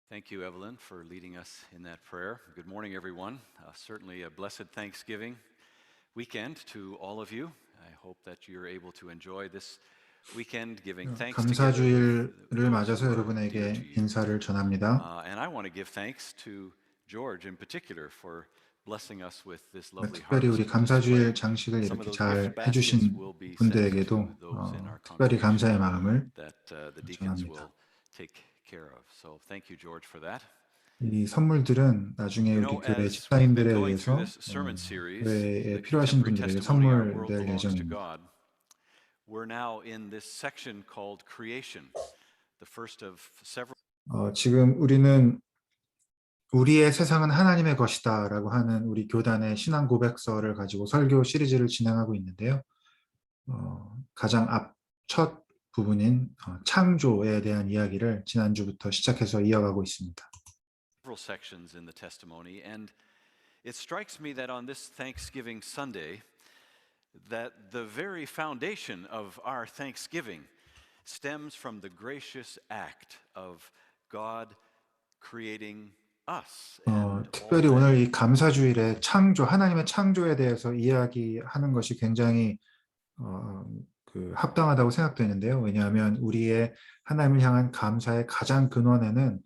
Thank you, Evelyn, for leading us in that prayer. Good morning, everyone. Certainly a blessed Thanksgiving weekend to all of you. I hope that you're able to enjoy this weekend, giving thanks together with 감사주일을 those 맞아서 who are dear to 여러분에게 you. 인사를 전합니다. And I want to give thanks to George in particular for blessing us with this lovely 특별히 우리 harvest display. 감사주일 장식을 Some of 이렇게 those gift 잘 baskets 해주신 will be sent 분들에게도 to those in our 특별히 congregation 감사의 마음을 that the deacons 전합니다. will take care of. So thank you, George, for that. 이 선물들은 나중에 You 우리 know, 교회 as we've been 집사님들에 going through 의해서 this sermon series, 교회에 The 필요하신 Contemporary 분들에게 Testimony, Our World 선물될 Belongs to 예정입니다. God, we're now in this section called Creation, the first of several. 지금 우리는 우리의 세상은 하나님의 것이다라고 하는 우리 교단의 신앙 고백서를 가지고 설교 시리즈를 진행하고 있는데요. 가장 첫 부분인 창조에 대한 이야기를 지난주부터 시작해서 이어가고 있습니다. Several sections in the testimony, and it strikes me that on this Thanksgiving Sunday, that the very foundation of our Thanksgiving stems from the gracious act of God creating us. 특별히 오늘 이 감사주일에 하나님의 창조에 대해서 이야기하는 것이 굉장히 합당하다고 생각되는데요. 왜냐하면 우리의 하나님을 향한 감사의 가장 근원에는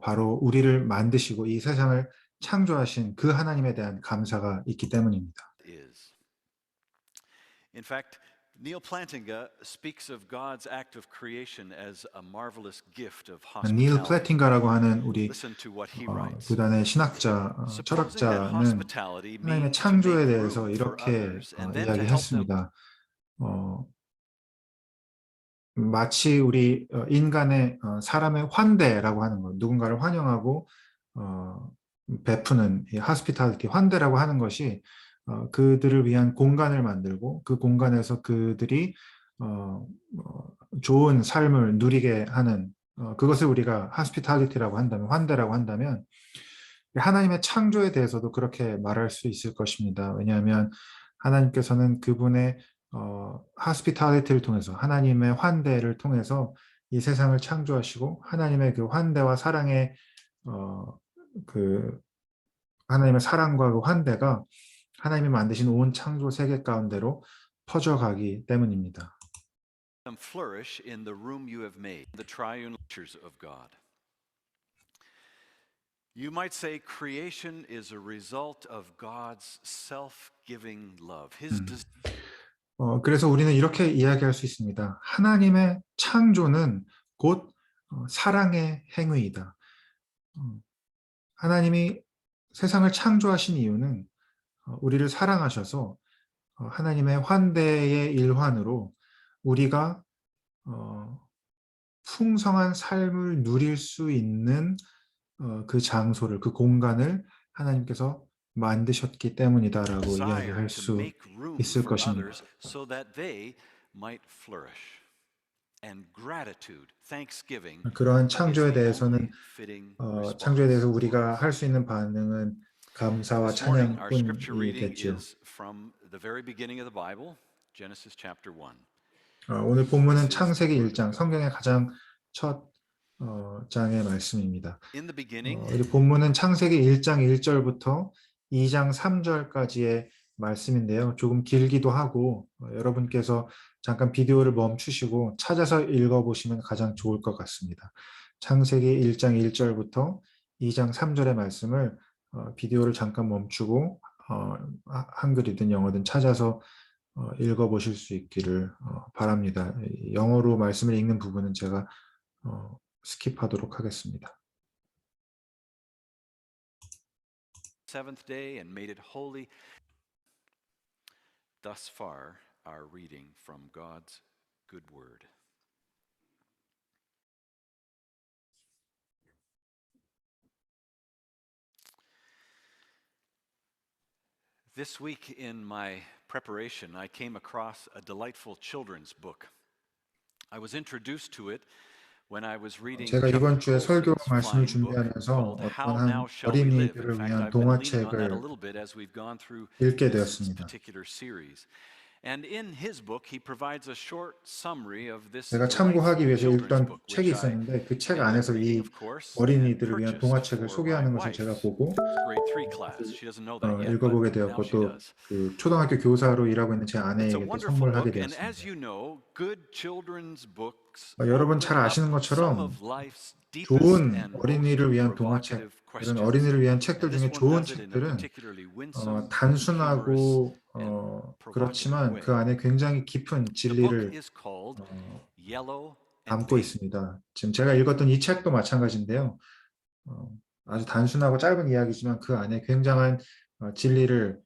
바로 우리를 만드시고 이 세상을 창조하신 그 하나님에 대한 감사가 있기 때문입니다. In fact, Neil Plantinga speaks of God's act of creation as a marvelous gift of hospitality. 닐 플래팅가라고 하는 우리 Listen to what he writes. 교단의 신학자, 철학자는 하나님의 창조에 대해서 이렇게 이야기했습니다. 마치 우리 인간의 사람의 환대라고 하는 것, 누군가를 환영하고 베푸는 이 hospitality, 환대라고 하는 것이 그들을 위한 공간을 만들고 그 공간에서 그들이 좋은 삶을 누리게 하는 그것을 우리가 hospitality라고 한다면, 환대라고 한다면 하나님의 창조에 대해서도 그렇게 말할 수 있을 것입니다. 왜냐하면 하나님께서는 그분의 hospitality를 통해서, 하나님의 환대를 통해서 이 세상을 창조하시고 하나님의 그 환대와 사랑의 하나님의 사랑과 그 환대가 하나님이 만드신 온 창조 세계 가운데로 퍼져가기 때문입니다. Flourish in the room you have made, the triune natures of God. You might say creation is a result of God's self-giving love. 그래서 우리는 이렇게 이야기할 수 있습니다. 하나님의 창조는 곧 사랑의 행위이다. 하나님이 세상을 창조하신 이유는 우리를 사랑하셔서 하나님의 환대의 일환으로 우리가 풍성한 삶을 누릴 수 있는 그 장소를, 그 공간을 하나님께서 만드셨기 때문이다라고 이야기할 수 있을 것입니다. 그러한 창조에 대해서는 창조에 대해서 우리가 할 수 있는 반응은 감사와 찬양뿐이겠죠. 오늘 본문은 창세기 1장, 성경의 가장 첫 장의 말씀입니다. 우리 본문은 창세기 1장 1절부터 2장 3절까지의 말씀인데요. 조금 길기도 하고 여러분께서 잠깐 비디오를 멈추시고 찾아서 읽어보시면 가장 좋을 것 같습니다. 창세기 1장 1절부터 2장 3절의 말씀을 비디오를 잠깐 멈추고 한글이든 영어든 찾아서 읽어보실 수 있기를 바랍니다. 영어로 말씀을 읽는 부분은 제가 스킵하도록 하겠습니다. Seventh day and made it holy. Thus far, our reading from God's good word. This week in my preparation, I came across a delightful children's book. I was introduced to it when I was reading 제가 이번 주에 설교 Colson's 말씀을 fine book 준비하면서 called How 어떤 Now Shall We Live. In 어린이들을 fact, 위한 I've been leaning on that a 동화책을 little bit as we've gone through 읽게 this 되었습니다. particular series. And in his book, he provides a short summary of this 제가 참고하기 delightful 위해서 children's 읽던 book, 책이 which I 있었는데 그 책 ended up 안에서 reading, 이 of course, and 어린이들을 위한 purchased 동화책을 for my 소개하는 것을 제가 wife's 보고 grade 3 class. She doesn't know that yet, but 읽어보게 now 되었고 she 또 does. 그 초등학교 교사로 일하고 있는 제 It's a 아내에게도 wonderful 선물하게 book, and as 되었습니다. you know, good children's books 여러분 잘 open up 아시는 some 것처럼 of life's deepest 좋은 and most 어린이를 위한 동화책, provocative 이런 questions. 어린이를 위한 And 책들 this 중에 one 좋은 does it in a 책들은 particularly winsome, humorous, 단순하고 and provocative 그렇지만 way. 그 안에 굉장히 깊은 The book 진리를 is called Yellow and 담고 Pink. 있습니다. 지금 제가 읽었던 이 책도 마찬가지인데요. 아주 단순하고 짧은 이야기지만 그 안에 굉장한 진리를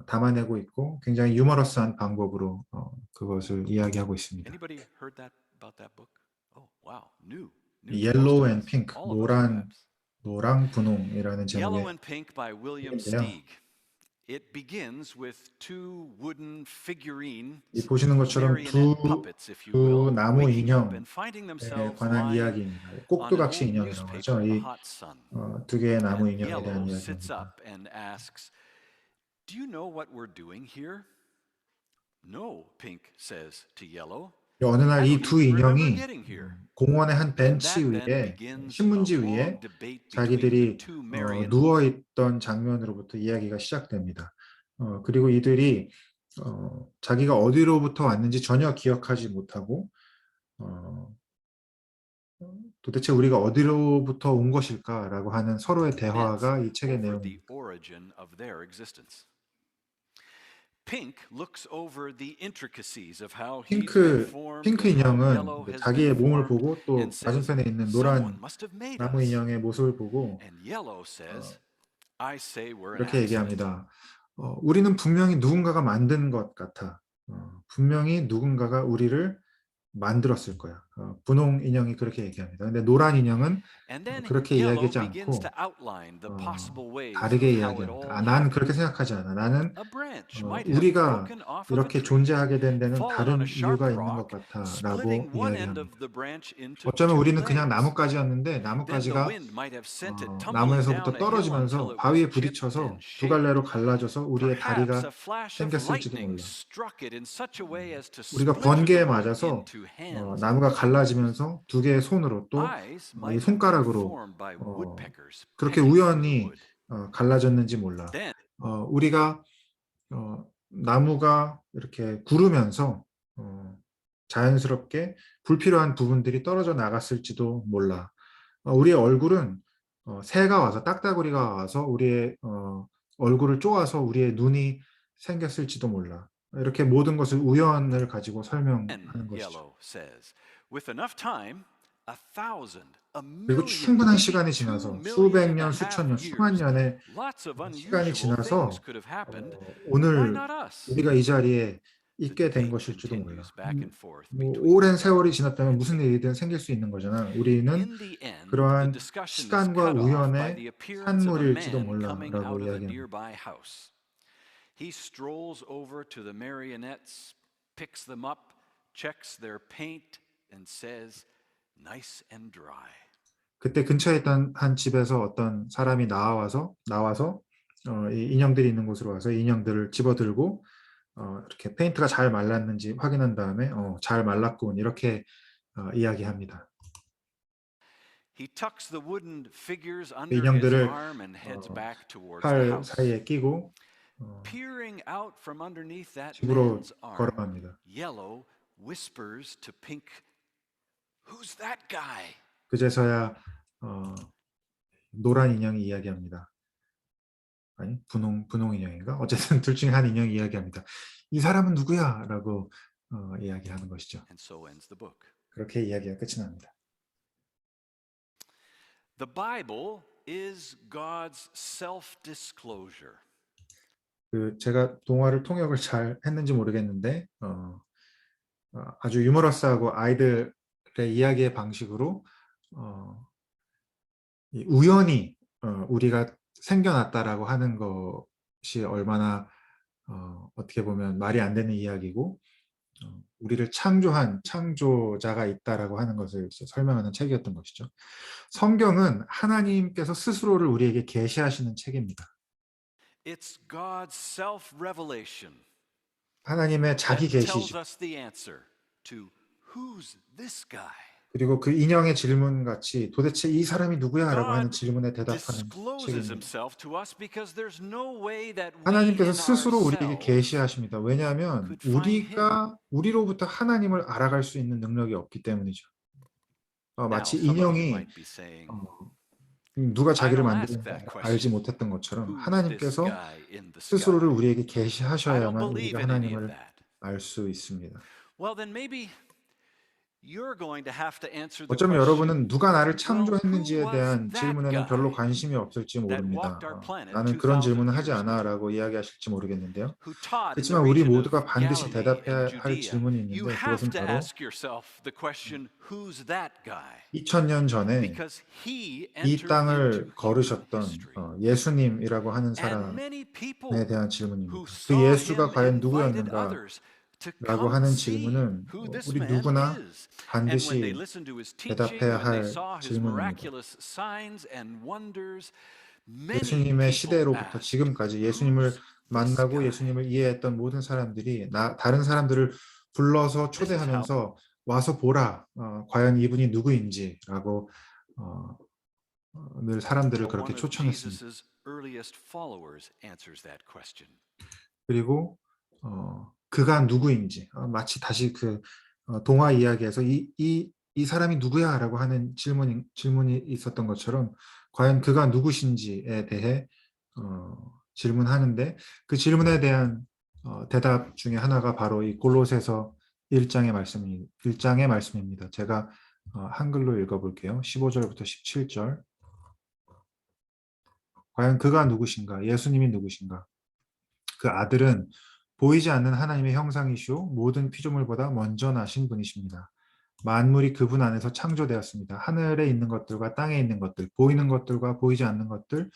담아내고 있고 굉장히 유머러스한 방법으로 그것을 이야기하고 있습니다. Anybody heard that about that book? Oh, wow, new to Yellow most of and us, Pink, all of us perhaps. 노랑 분홍이라는 Yellow 제목의 and Pink by William 책인데요. Steig. It begins with two wooden figurines, 보시는 것처럼 marionette puppets, if you will, 나무 waking up and 인형에 finding themselves 관한 lying 이야기입니다. on an 꼭두각시 old 인형이라고 newspaper 하죠. in the 이 hot sun. 두 개의 나무 And 인형에 대한 Yellow sits 이야기입니다. up and asks, "Do you know what we're doing here?" "No," Pink says to Yellow. 어느 날 "I 이 don't 두 even remember 인형이 getting here." 공원의 한 And 벤치 that then 위에 begins a 신문지 long 위에 debate between the 자기들이 two marionettes. 누워 있던 장면으로부터 이야기가 시작됩니다. 그리고 이들이 자기가 어디로부터 왔는지 전혀 기억하지 못하고 도대체 우리가 어디로부터 온 것일까라고 하는 서로의 대화가 이 책의 over the 내용입니다. origin of their existence. Pink looks over the intricacies of how he's been formed 핑크 and how 인형은 Yellow has 자기의 been 몸을 formed 보고 또 and says, 맞은편에 있는 "Someone 노란 must have made 나무 us." 인형의 모습을 보고 And Yellow says, "I say we're an 이렇게 accident." 얘기합니다. 우리는 분명히 누군가가 만든 것 같아. 분명히 누군가가 우리를 만들었을 거야. 분홍 인형이 그렇게 얘기합니다. 근데 노란 인형은 And then 그렇게 Yellow 이야기하지 begins to 않고 outline the possible ways 다르게 of how it 이야기합니다. all 나는 happened. 그렇게 생각하지 않아. 나는 A branch might have 우리가 broken off of a 이렇게 tree, 존재하게 된 데는 fallen on 다른 a sharp 이유가 있는 것 rock, 같아라고 splitting one end 이야기합니다. of the branch into 어쩌면 two 우리는 그냥 legs. 나뭇가지였는데 Then the 나뭇가지가 wind might have sent it tumbling 나무에서부터 down a hill until 떨어지면서 it was 바위에 chipped 부딪혀서 and 두 갈래로 shaped. 갈라져서 우리의 Perhaps 다리가 a flash of 생겼을지도 lightning 몰라. struck it in such a way as to 우리가 splinter 번개에 the wood 맞아서 into hands and 나무가 fingers. 갈라지면서 두 개의 손으로 또 Eyes 이 might have been 손가락으로 formed by woodpeckers 그렇게 pecking through the 우연히 wood. 갈라졌는지 몰라. Then 우리가 나무가 이렇게 구르면서 자연스럽게 불필요한 부분들이 떨어져 나갔을지도 몰라. 우리의 얼굴은 새가 와서 딱따구리가 와서 우리의 얼굴을 쪼아서 우리의 눈이 생겼을지도 몰라. 이렇게 모든 것을 우연을 가지고 설명하는 것이죠. Yellow says, with enough time, 1,000, a 그리고 million, 충분한 maybe 시간이 2 지나서 million 수백 and a 년, half 수천 년, 수만 years, 년의 lots of 시간이 unusual 지나서 things could have happened. Why 오늘 not us? 우리가 이 자리에 The 있게 된 debate 것일지도 몰라. continues back and forth 뭐 between 오랜 세월이 지났다면 무슨 일이든 생길 수 있는 거잖아. 우리는 In the end, the 그러한 discussion is 시간과 cut off by 우연의 the appearance of a 산물일지도 man coming 몰라라고 out of a 이야기합니다. nearby house. He strolls over to the marionettes, picks them up, checks their paint, and says, "Nice and dry." 그때 근처에 있던 한 집에서 어떤 사람이 나와서 이 인형들이 있는 곳으로 와서 이 인형들을 집어들고 이렇게 페인트가 잘 말랐는지 확인한 다음에 잘 말랐군 이렇게 이야기합니다. He tucks the wooden figures 이 under his 인형들을 arm and heads back towards the 팔 house. 사이에 끼고 Peering out from underneath that 집으로 man's arm, 걸어갑니다. Yellow whispers to Pink, "Who's that guy?" 그제서야 노란 인형이 이야기합니다. 아니 분홍 인형인가? 어쨌든 둘 중에 한 인형이 이야기합니다. 이 사람은 누구야? 라고 이야기하는 것이죠. And so ends the book. 그렇게 이야기가 끝이 납니다. The Bible is God's self-disclosure. 제가 동화를 통역을 잘 했는지 모르겠는데 아주 유머러스하고 아이들의 이야기의 방식으로 우연히 우리가 생겨났다라고 하는 것이 얼마나 어떻게 보면 말이 안 되는 이야기고 우리를 창조한 창조자가 있다라고 하는 것을 설명하는 책이었던 것이죠. 성경은 하나님께서 스스로를 우리에게 계시하시는 책입니다. It's God's self-revelation. 하나님의 자기 that tells 계시죠. us the answer to who's this guy? 그리고 그 인형의 질문 같이 도대체 이 사람이 누구야라고 하는 God 질문에 대답하는 discloses 책입니다. himself to us because there's no way that we 하나님께서 in 스스로 우리에게 ourselves 계시하십니다. 왜냐하면 could find him. 우리로부터 하나님을 알아갈 수 있는 능력이 없기 때문이죠. Now, 마치 some of you 인형이 might be saying, 누가 I 자기를 don't ask 만드는지 that 알지 question. 못했던 것처럼 Who's this 하나님께서 guy in the sky? 스스로를 우리에게 I don't 계시하셔야만 believe 우리가 in any of 하나님을 that. 알 수 있습니다. Well, then maybe you're going to have to answer the 어쩌면 question, 여러분은 누가 나를 well, who 창조했는지에 was 대한 that 질문에는 별로 guy 관심이 없을지 that 모릅니다. walked our planet 나는 그런 2,000 질문을 하지 years ago? 않아라고 이야기하실지 모르겠는데요. Who taught in the 그렇지만 우리 region of 모두가 반드시 Galilee and 대답해야 할 Judea? 질문이 You 있는데 have 그것은 to 바로 ask yourself the question, who's that guy? 2000년 전에 Because he 이 entered 땅을 into human 걸으셨던 history. 예수님이라고 하는 And 사람에 many people 대한 who 질문입니다. 그 saw 예수가 him 과연 invited 누구였는가라고 others to come 하는 see 질문은 who this 우리 man 누구나 is. And when they 반드시 listened to his teaching, 대답해야 when they 할 saw his 질문입니다. miraculous signs and wonders, many 예수님의 people 시대로부터 asked, 지금까지 예수님을 who's this 만나고 guy? 예수님을 이해했던 모든 사람들이 다른 사람들을 불러서 This is how 초대하면서 와서 보라, 과연 이분이 누구인지라고 늘 사람들을 그렇게 one of 초청했습니다. Jesus's earliest followers answers that question. 그리고 그가 누구인지 마치 다시 그 동화 이야기에서 이 사람이 누구야라고 하는 질문이 있었던 것처럼 과연 그가 누구신지에 대해 질문하는데 그 질문에 대한 대답 중에 하나가 바로 이 골로새서 1장의 말씀입니다. 제가 한글로 읽어볼게요. 15절부터 17절. 과연 그가 누구신가? 예수님이 누구신가? 그 아들은 보이지 않는 하나님의 형상이시오 모든 피조물보다 먼저 나신 분이십니다. 만물이 그분 안에서 창조되었습니다. 하늘에 있는 것들과 땅에 있는 것들, 보이는 것들과 보이지 않는 것들,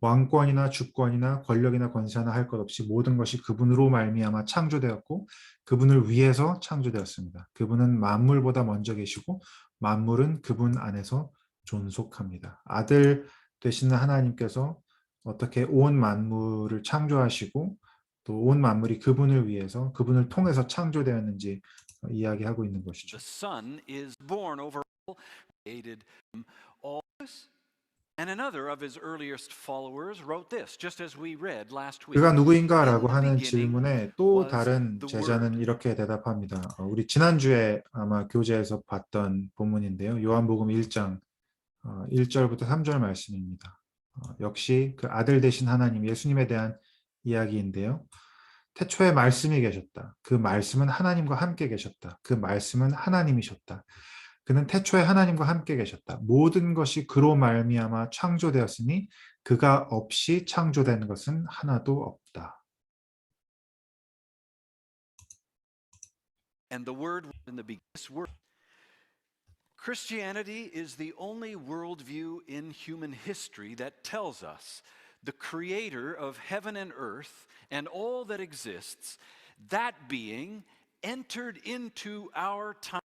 왕권이나 주권이나 권력이나 권세나 할 것 없이 모든 것이 그분으로 말미암아 창조되었고 그분을 위해서 창조되었습니다. 그분은 만물보다 먼저 계시고 만물은 그분 안에서 존속합니다. 아들 되시는 하나님께서 어떻게 온 만물을 창조하시고 또 온 만물이 그분을 위해서 그분을 통해서 창조되었는지 이야기하고 있는 것이죠. The Son is born over all, created all this. And another of his earliest followers wrote this, just as we read last week. 그가 누구인가라고 In the 하는 beginning 질문에 또 was 다른 the 제자는 Word. 이렇게 대답합니다. 우리 지난주에 아마 교재에서 봤던 본문인데요. 요한복음 1장 1절부터 3절 말씀입니다. 역시 그 아들 되신 하나님 예수님에 대한 이야기인데요. 태초에 말씀이 계셨다. 그 말씀은 하나님과 함께 계셨다. 그 말씀은 하나님이셨다. 그는 태초에 하나님과 함께 계셨다. 모든 것이 그로 말미암아 창조되었으니 그가 없이 창조된 것은 하나도 없다. And the word in the beginning. Christianity is the only worldview in human history that tells us the creator of heaven and earth and all that exists, that being entered into our time.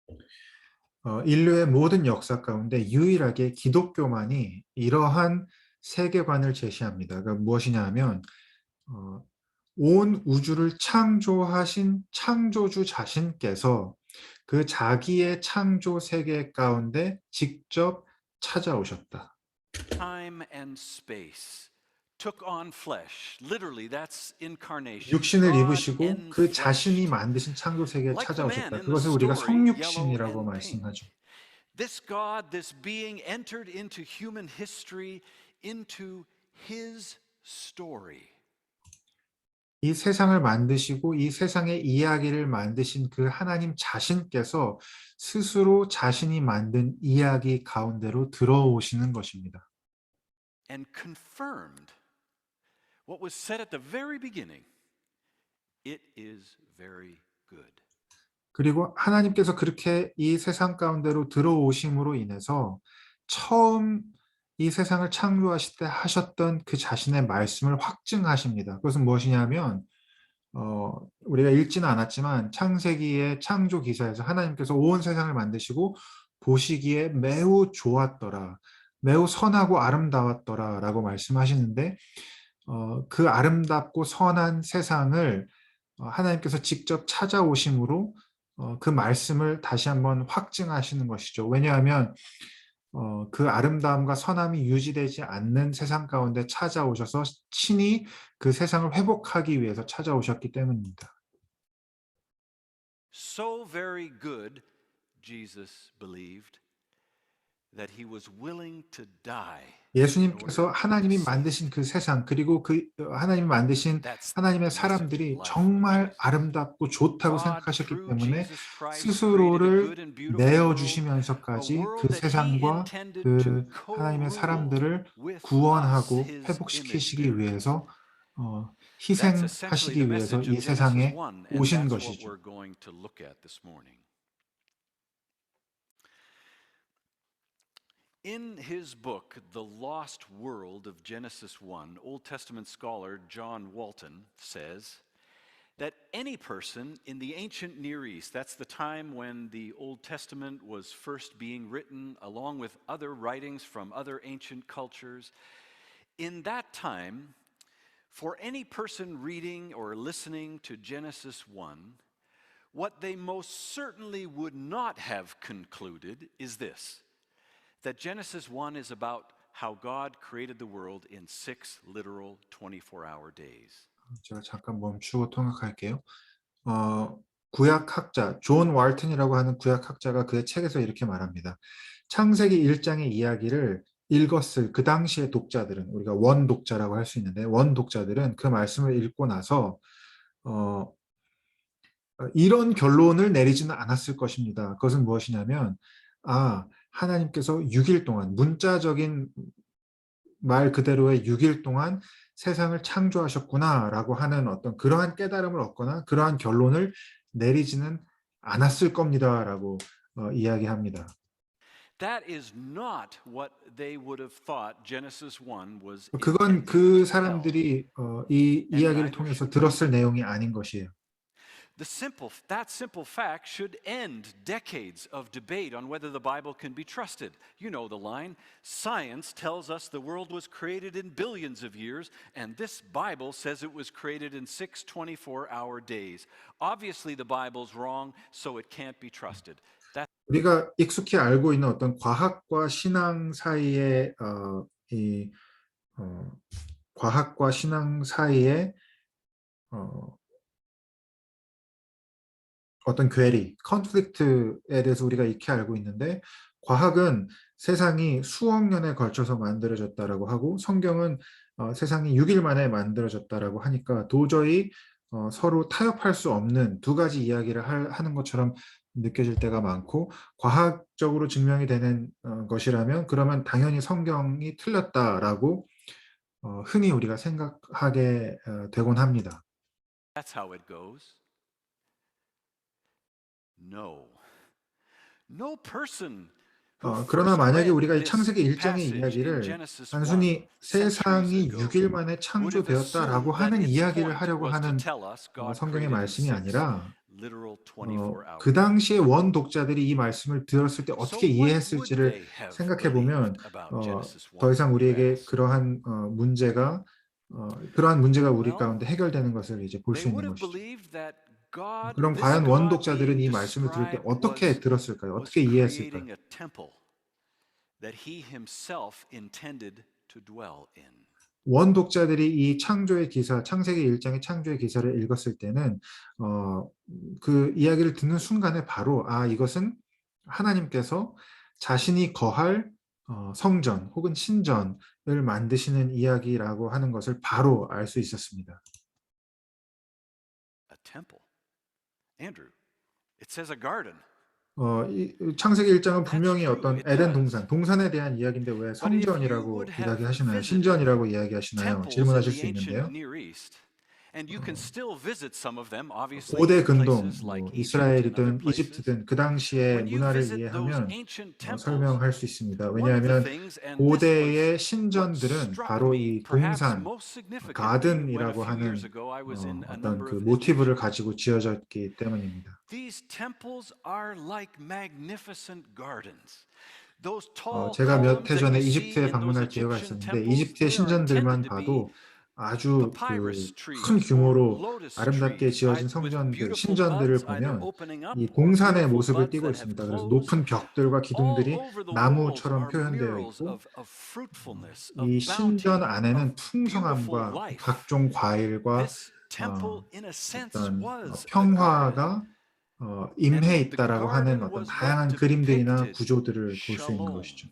인류의 모든 역사 가운데 유일하게 기독교만이 이러한 세계관을 제시합니다. 그러니까 무엇이냐 하면 온 우주를 창조하신 창조주 자신께서 그 자기의 창조 세계 가운데 직접 찾아오셨다. Time and space took on flesh. Literally, that's incarnation. 육신을 God 입으시고 그 자신이 enfleshed. 만드신 창조 세계에 Like the man 찾아오셨다. in the 그것을 우리가 story, yellow 성육신이라고 and pink. 말씀하죠. This God, this being entered into human history, into his story. 이 세상을 만드시고 이 세상의 이야기를 만드신 그 하나님 자신께서 스스로 자신이 만든 이야기 가운데로 들어오시는 것입니다. And confirmed what was said at the very beginning. It is very good. 그리고 하나님께서 그렇게 이 세상 가운데로 들어오심으로 인해서 처음 이 세상을 창조하실 때 하셨던 그 자신의 말씀을 확증하십니다. 그것은 무엇이냐면 우리가 읽지는 않았지만 창세기의 창조 기사에서 하나님께서 온 세상을 만드시고 보시기에 매우 좋았더라, 매우 선하고 아름다웠더라 라고 말씀하시는데 그 아름답고 선한 세상을 하나님께서 직접 찾아오심으로 그 말씀을 다시 한번 확증하시는 것이죠. 왜냐하면 그 아름다움과 선함이 유지되지 않는 세상 가운데 찾아오셔서 친히 그 세상을 회복하기 위해서 찾아오셨기 때문입니다. So very good, Jesus believed, that he was willing to die. 예수님께서 하나님이 만드신 그 세상 그리고 그 하나님이 만드신 하나님의 사람들이 정말 아름답고 좋다고 생각하셨기 때문에 스스로를 내어주시면서까지 그 세상과 그 하나님의 사람들을 구원하고 회복시키시기 위해서 희생하시기 위해서 이 세상에 오신 것이죠. In his book, The Lost World of Genesis 1, Old Testament scholar John Walton says that any person in the ancient Near East, that's the time when the Old Testament was first being written along with other writings from other ancient cultures, in that time, for any person reading or listening to Genesis 1, what they most certainly would not have concluded is this: that Genesis 1 is about how God created the world in 6 literal 24-hour days. 제가 잠깐 멈추고 통역할게요. 구약학자 존 왈튼이라고 하는 구약학자가 그의 책에서 이렇게 말합니다. 창세기 1장의 이야기를 읽었을 그 당시의 독자들은, 우리가 원독자라고 할 수 있는데, 원독자들은 그 말씀을 읽고 나서 이런 결론을 내리지는 않았을 것입니다. 그것은 무엇이냐면 하나님께서 6일 동안, 문자적인 말 그대로의 6일 동안 세상을 창조하셨구나라고 하는 어떤 그러한 깨달음을 얻거나 그러한 결론을 내리지는 않았을 겁니다라고 이야기합니다. 그건 그 사람들이 이 이야기를 통해서 들었을 내용이 아닌 것이에요. That simple fact should end decades of debate on whether the Bible can be trusted. You know the line, science tells us the world was created in billions of years, and this Bible says it was created in 6 24-hour days. Obviously the Bible's wrong, so it can't be trusted. 우리가 익숙히 알고 있는 어떤 과학과 신앙 사이의 과학과 신앙 사이의 어떤 괴리, 컨플릭트에 대해서 우리가 익히 알고 있는데, 과학은 세상이 수억 년에 걸쳐서 만들어졌다라고 하고 성경은 세상이 6일 만에 만들어졌다라고 하니까 도저히 서로 타협할 수 없는 두 가지 이야기를 하는 것처럼 느껴질 때가 많고, 과학적으로 증명이 되는 것이라면 그러면 당연히 성경이 틀렸다라고 흔히 우리가 생각하게 되곤 합니다. That's how it goes. No person. 그러나 만약에 우리가 이 창세기 1장의 이야기를 단순히 세상이 6일 만에 창조되었다라고 하는 이야기를 하려고 하는 성경의 말씀이 아니라 그 당시의 원독자들이 이 말씀을 들었을 때 어떻게 이해했을지를 생각해 보면 더 이상 우리에게 그러한 문제가 우리 가운데 해결되는 것을 이제 볼 수 있는 것이죠. 그럼 과연 원독자들은 이 말씀을 들을 때 어떻게 들었을까요? 어떻게 이해했을까요? 원독자들이 이 창조의 기사, 창세기 1장의 창조의 기사를 읽었을 때는 그 이야기를 듣는 순간에 바로 이것은 하나님께서 자신이 거할 성전 혹은 신전을 만드시는 이야기라고 하는 것을 바로 알 수 있었습니다. Andrew, it says a garden. 창세기 1장은 분명히 어떤 에덴 동산에 대한 이야기인데 왜 성전이라고 이야기하시나요? 신전이라고 이야기하시나요? 질문하실 수 있는데요. 고대 근동, 이스라엘이든 이집트든 그 당시의 문화를 이해하면 설명할 수 있습니다. 왜냐하면 고대의 신전들은 바로 이 동산, 가든이라고 하는 어떤 그 모티브를 가지고 지어졌기 때문입니다. 제가 몇 해 전에 이집트에 방문할 기회가 있었는데 이집트의 신전들만 봐도 아주 papyrus 큰 trees or 규모로 lotus 아름답게 trees, 지어진 with 성전들, beautiful 신전들을 buds either 보면 opening up 이 or 동산의 beautiful 모습을 buds 띠고 that have 있습니다. 그래서 closed. 높은 벽들과 All 기둥들이 over the walls 나무처럼 are 표현되어 murals 있고 of fruitfulness, of 이 신전 bounty, 안에는 of beautiful 풍성함과 life. 각종 과일과 This temple, in a sense, 어떤 was a garden. 평화가 임해 And the 있다라고 하는 garden 어떤 was what 다양한 그림들이나 depicted 구조들을 볼 수 있는 shalom, 것이죠.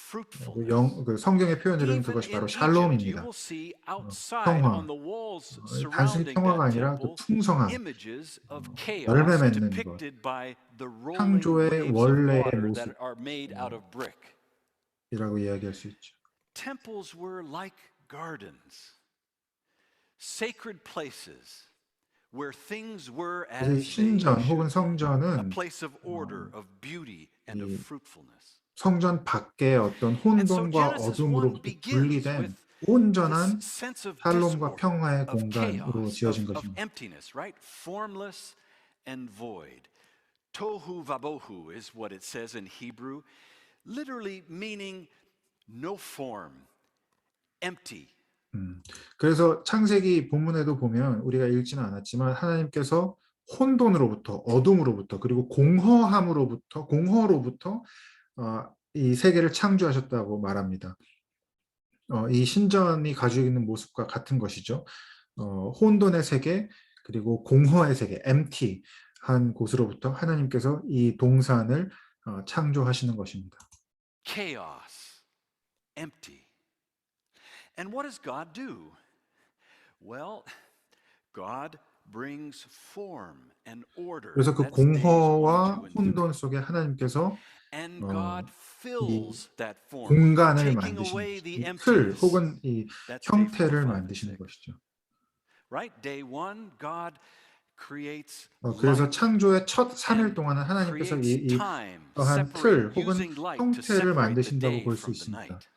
fruitfulness. 성경의 표현으로는 Even 그것이 바로 in Egypt, you 샬롬입니다. will see outside 평화, on the walls 단순히 surrounding 평화가 that 아니라 그 temple 풍성함, images of 열매 chaos 맺는 것, depicted by the rolling 창조의 waves of 원래의 water that are made out of brick. 모습이라고 이야기할 수 있죠. Temples were like gardens, sacred places where things were as 그래서 they 신전 혹은 should, a 성전은 place of order, of beauty, and of fruitfulness. 성전 밖에 어떤 And so 혼돈과 Genesis 1 어둠으로부터 begins 분리된 with this 온전한 sense of 샬롬과 disorder, 평화의 of 공간으로 chaos, 지어진 of 것입니다. emptiness, right? Formless and void. Tohu vabohu is what it says in Hebrew, literally meaning no form, empty. 그래서 창세기 본문에도 보면 우리가 읽지는 않았지만 하나님께서 혼돈으로부터 어둠으로부터 그리고 공허로부터 이 세계를 창조하셨다고 말합니다. 이 신전이 가지고 있는 모습과 같은 것이죠. 혼돈의 세계 그리고 공허의 세계, empty한 곳으로부터 하나님께서 이 동산을 창조하시는 것입니다. Chaos, empty. And what does God do? Well, God brings form and order. 그래서 그 That's days 1, 2, 공허와 and 3. 혼돈 속에 하나님께서 And God 이 fills that form, 공간을 taking 만드시는 away 것이죠. the 이 틀 emptiness. 혹은 이 That's day 4, 형태를 5, and 만드시는 6. 것이죠. Right? Day 1, God creates 그래서 light 창조의 첫 3일 and 동안은 하나님께서 creates time, 이러한 틀 separating, 혹은 using light to 형태를 separate the 만드신다고 day 볼 수 from the 있습니다. night.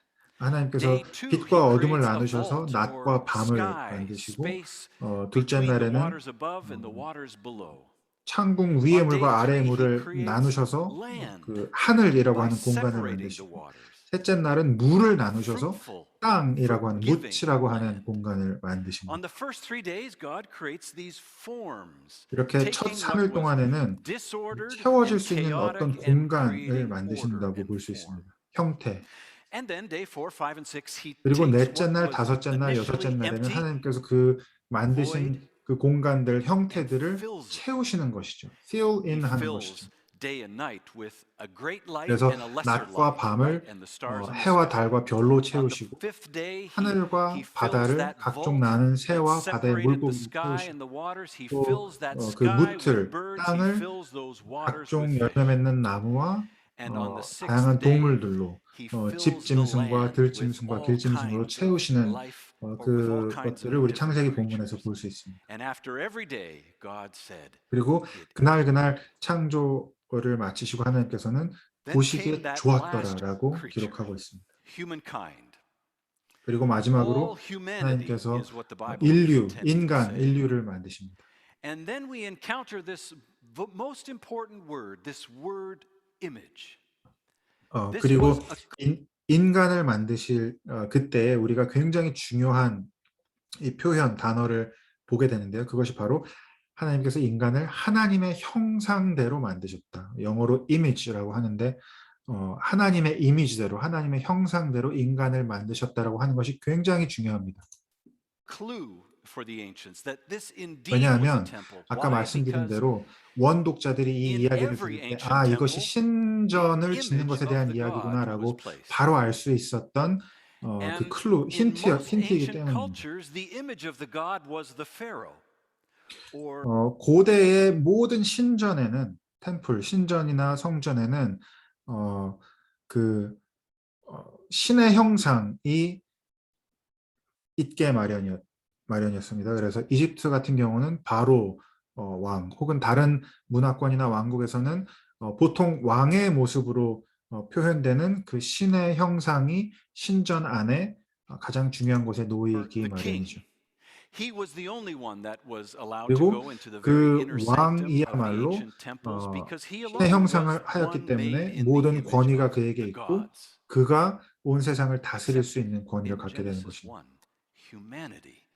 하나님께서 Day 2, He 빛과 어둠을 creates a 나누셔서 vault 낮과 or 밤을 sky, 만드시고 space 둘째 between the 날에는 waters above and the waters below. 창궁 위의 On day 물과 아래의 3, He 물을 creates 나누셔서 land 그 하늘이라고 by 하는 공간을 separating the 만드시고 waters. 셋째 날은 물을 나누셔서 Fruitful, 땅이라고 하는 forgiving 묻이라고 하는 land. 공간을 On 만드십니다. the first 3 days, God creates these forms, 이렇게 첫 taking what 3일 was 동안에는 disordered 채워질 and 수 있는 어떤 chaotic and 공간을 creating order 만드신다고 and 볼 수 form. 있습니다. 형태. And then day 4, 5, and 6, He 그리고 takes 넷째 what 날, was 다섯째 날, 여섯째 initially 날에는 empty, 하나님께서 그 만드신 void, 그 공간들, and 형태들을 fills it. 채우시는 것이죠. fill He in 하는 fills 것이죠. day and night with a great light 그래서 and a lesser 낮과 light, 밤을 right? And the stars in the 해와 sky. 달과 별로 On the 채우시고 5th day, He 하늘과 fills 바다를 that 각종 vault 나는 that 새와 바다의 separated the 물고기로 sky 채우시고 and the waters. He 또 fills that 그 sky with 무틀, birds. He 땅을 fills those waters with 각종 열매 fish. 맺는 나무와 And on the 6th 다양한 day, 동물들로 He fills the 집짐승과 land with 들짐승과 all 길짐승으로 kinds of 채우시는 life, or with all kinds 그것들을 of 우리 different 창세기 본문에서 creatures. 볼 수 있습니다. And after every day, God said, 그리고 "It 그날 창조를 마치시고 하나님께서는 Then came 보시기에 that 좋았더라라고 last creature, 기록하고 있습니다. humankind. 그리고 All 마지막으로 humanity 하나님께서 is what the Bible is intending to say. 인류를 만드십니다. And then we encounter this most important word, this word image. This 그리고 was 인간을 만드실 그때 우리가 굉장히 중요한 이 표현 단어를 보게 되는데요. 그것이 바로 하나님께서 인간을 하나님의 형상대로 만드셨다. 영어로 image라고 하는데 하나님의 이미지대로 하나님의 형상대로 인간을 만드셨다라고 하는 것이 굉장히 중요합니다. clue for the ancients that this indeed was a 왜냐하면 temple. 아까 Why? 말씀드린 Because 대로 원독자들이 이 in 이야기를 every 들을 때 ancient 이것이 temple, 신전을 the 짓는 image 것에 of 대한 the God 이야기구나라고 was placed. 바로 알 수 있었던 그 And 클루, in most 힌트이기 ancient 때문입니다. cultures, the image of the God was the Pharaoh. Or 고대의 모든 신전에는 템플, 신전이나 성전에는 신의 형상이 있게 마련이었습니다. 그래서 이집트 같은 경우는 바로 왕 혹은 다른 문화권이나 왕국에서는 보통 왕의 모습으로 표현되는 그 신의 형상이 신전 안에 가장 중요한 곳에 놓이기 the king. 마련이죠. He was the only one that was allowed to 그리고 go into the very inner 그 sanctum of the 왕이야말로 ancient temples because he 신의 alone 형상을 was 하였기 one made 때문에 in the 모든 image 권위가 of 그에게 the 있고 gods. 그가 온 세상을 다스릴 Except 수 있는 권위를 in 갖게 되는 Genesis 것입니다. 1,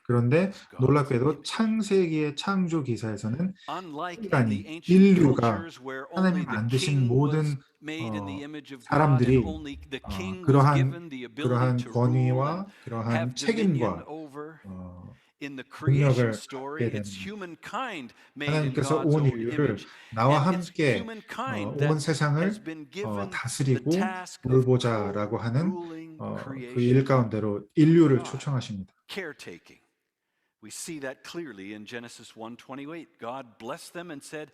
그런데 놀랍게도 창세기의 창조 기사에서는 인간이, 인류가 하나님이 만드신 모든 사람들이 그러한 권위와 그러한 책임과 능력을 갖게 되는 하나님께서 온 인류를 나와 함께 온 세상을 다스리고 돌보자라고 하는 그 일 가운데로 인류를 초청하십니다. We see that clearly in Genesis 1:28. God blessed them and said,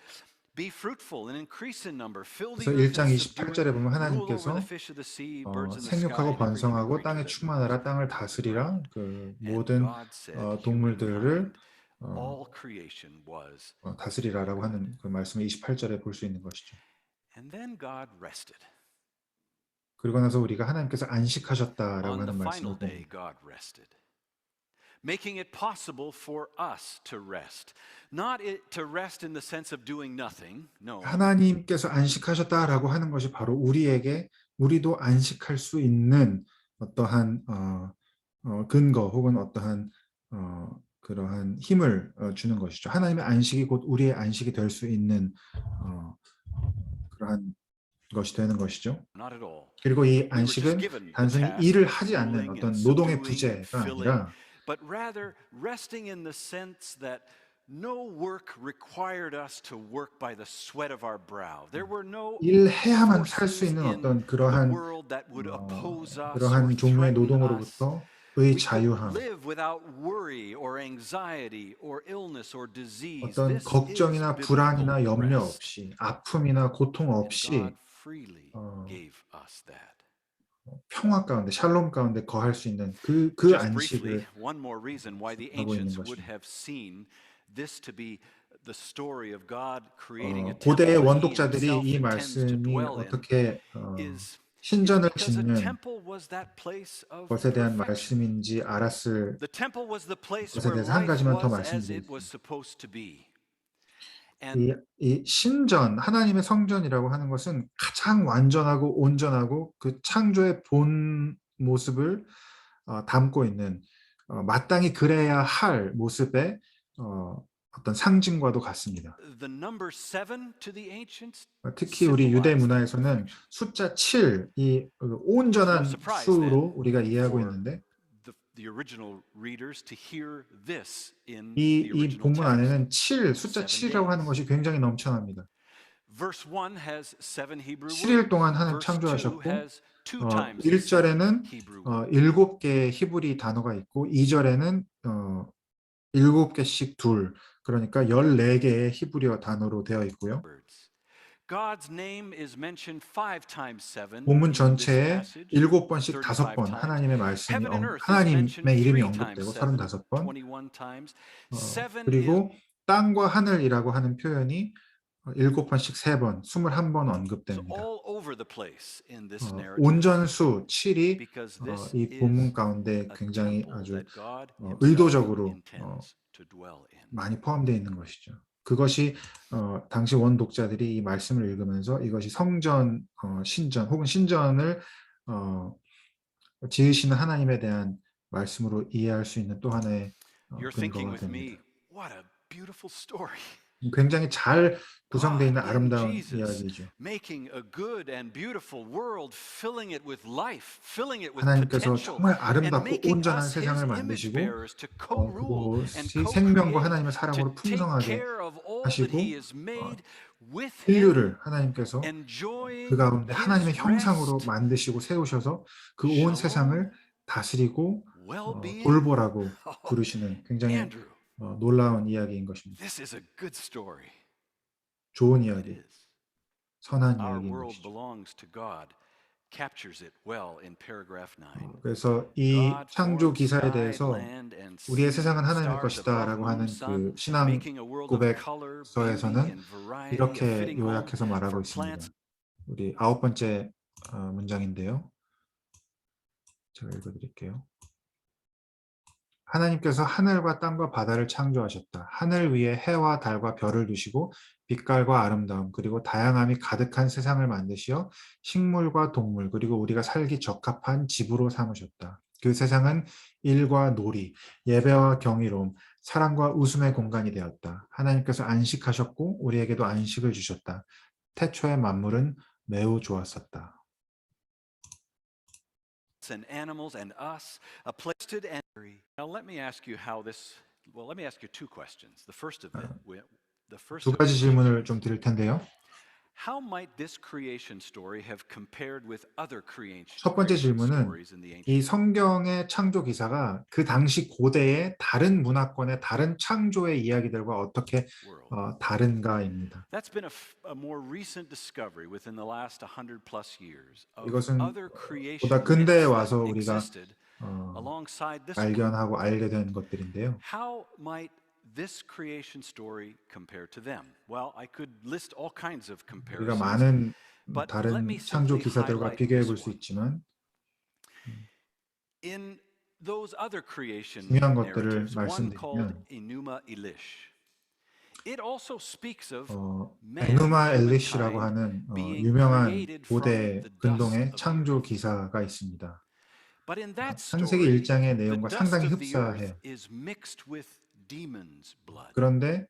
"Be fruitful and increase in number. Fill the 그래서 earth 1장 and subdue it. 28절에 보면 Rule over 하나님께서 the fish of the sea, birds in the 생육하고 sky, and every living 번성하고 creature 땅에 that moves 충만하라 땅을 on the 다스리라 ground." 그 And 모든 God said, 동물들을 "Humankind, all creation was 다스리라라고 good." 하는 그 말씀을 28절에 볼 수 있는 것이죠. And then God rested. 그리고 나서 우리가 하나님께서 안식하셨다라고 On the 하는 final 말씀을 day, 봅니다. God rested, making it possible for us to rest. Not to rest in the sense of doing nothing. No. 하나님께서 안식하셨다라고 하는 것이 바로 우리도 안식할 수 있는 어떠한 근거 혹은 어떠한 그러한 힘을 주는 것이죠. 하나님의 안식이 곧 우리의 안식이 될 수 있는 그러한 것이 되는 것이죠. 그리고 이 안식은 단순히 일을 하지 않는 어떤 노동의 부재가 아니라 but rather resting in the sense that no work required us to work by the sweat of our brow. There were no 일해야만 살 수 forces 있는 in 어떤 the world that would oppose us or 그러한 종류의 threaten us. 노동으로부터의 We could 자유함, live without worry or anxiety or illness or disease. 어떤 This 걱정이나 is 불안이나 biblical 염려 rest. 없이 아픔이나 고통 And 없이 God freely gave us that. 평화 가운데 샬롬 가운데 거할 수 있는 그 Just 안식을 briefly, one more reason why the 하고 있는 ancients would 것입니다. have seen this to be the story of God creating a 고대의 temple that He 원독자들이 Himself 이 intends to 말씀이 dwell in 어떻게 is 신전을 because a 짓는 temple was that place of 것에 대한 perfection. 말씀인지 알았을 The temple was the place 것에 where 대해서 한 life 가지만 더 was as it 말씀드리겠습니다. was supposed to be. And 이 신전, 하나님의 성전이라고 하는 것은 가장 완전하고 온전하고 그 창조의 본 모습을 담고 있는 마땅히 그래야 할 모습의 어떤 상징과도 같습니다. the number 7 to the ancients 특히 우리 유대 symbolized 문화에서는 perfection. 숫자 7, 이 온전한 수로 우리가 이해하고 있는데 The original readers to hear this in 이 the original 본문 text. 안에는 숫자 7이라고 하는 것이 굉장히 넘쳐납니다. Verse 1 has 7 Hebrew 7일 동안 words. 하나님 Verse 2 창조하셨고 has 2 times the 1절에는 7 Hebrew words. 7개의 히브리 단어가 있고 2절에는 7개씩 둘, 그러니까 14개의 히브리어 단어로 되어 있고요. God's name is mentioned 5 times 7 본문 in this 전체에 passage, 7번씩 35 5번 times. 하나님의 말씀이 Heaven and earth is 하나님의 mentioned 이름이 3 times 언급되고 7, 35번 21 times. 7 is 그리고 땅과 하늘이라고 하는 표현이 7번씩 3번, 21번 so 언급됩니다. all over the place in this narrative. 온전수 7이 Because this 이 is 본문 가운데 a 굉장히 temple 아주 that God himself 의도적으로 intends to dwell in. 많이 포함되어 있는 것이죠. 그것이 당시 원독자들이 이 말씀을 읽으면서 이것이 성전, 신전 혹은 신전을 지으시는 하나님에 대한 말씀으로 이해할 수 있는 또 하나의 You're thinking 근거가 with me, 됩니다. what a beautiful story. 굉장히 잘 구성되어 있는 God in 아름다운 Jesus 이야기죠. making a good and beautiful world, filling it with life, filling it with 하나님께서 potential, 정말 and 아름답고 making 온전한 us His 세상을 image 만드시고 bearers to co-rule and 그것이 생명과 co-create, 하나님의 to 사랑으로 take 풍성하게 care of all that 하시고 He has made with Him, 인류를 하나님께서 그 enjoying 가운데 하나님의 His 형상으로 rest, 만드시고 세우셔서 그 온 세상을 다스리고 well-being. 돌보라고 부르시는 굉장히 Andrew, 놀라운 이야기인 것입니다. this is a good story. 좋은 It 이야기, is. 선한 Our 이야기인 world 것이죠. belongs to God. Captures it well in paragraph 9. 그래서 이 God 창조 formed 기사에 sky, 대해서 land, and 우리의 sea, 세상은 하나님의 stars above, 것이다라고 moon, 하는 sun, 그 신앙 making a world of color, beauty, 고백서에서는 and variety, a 이렇게 fitting home 요약해서 말하고 for 있습니다. plants. 우리 9번째 문장인데요. 제가 읽어드릴게요. 하나님께서 하늘과 땅과 바다를 창조하셨다. 하늘 위에 해와 달과 별을 두시고 빛깔과 아름다움 그리고 다양함이 가득한 세상을 만드시어 식물과 동물 그리고 우리가 살기 적합한 집으로 삼으셨다. 그 세상은 일과 놀이, 예배와 경이로움, 사랑과 웃음의 공간이 되었다. 하나님께서 안식하셨고 우리에게도 안식을 주셨다. 태초의 만물은 매우 좋았었다. And animals and us, a place to and now let me ask you how this let me ask you two questions. 두 가지 질문을 좀 드릴 텐데요. How might this creation story have compared with other creation 첫 번째 질문은 stories in the 이 ancient 성경의 창조 기사가 그 당시 고대의 다른 문화권의 다른 창조의 이야기들과 어떻게 world? 다른가입니다. That's been a more recent discovery within the last 100 plus years of 이것은 other creation 보다 근대에 myths 와서 that 우리가 existed alongside this one. 발견하고 알게 된 것들인데요. How might this creation story compare to them? Well, I could list all kinds of 우리가 comparisons. 많은 But let me 다른 창조 simply 기사들과 highlight 비교해 this 볼 수 one. 있지만 In those other creation 중요한 것들을 narratives, one called 말씀드리면 Enuma Elish. It also speaks of 에누마 엘리시라고 하는 being 유명한 created 고대 from the dust 근동의 of the 창조 earth. 기사가 있습니다. But in that 창세기 story, 1장의 the 내용과 dust 상당히 of the earth 흡사해요. is mixed with demons' blood. 그런데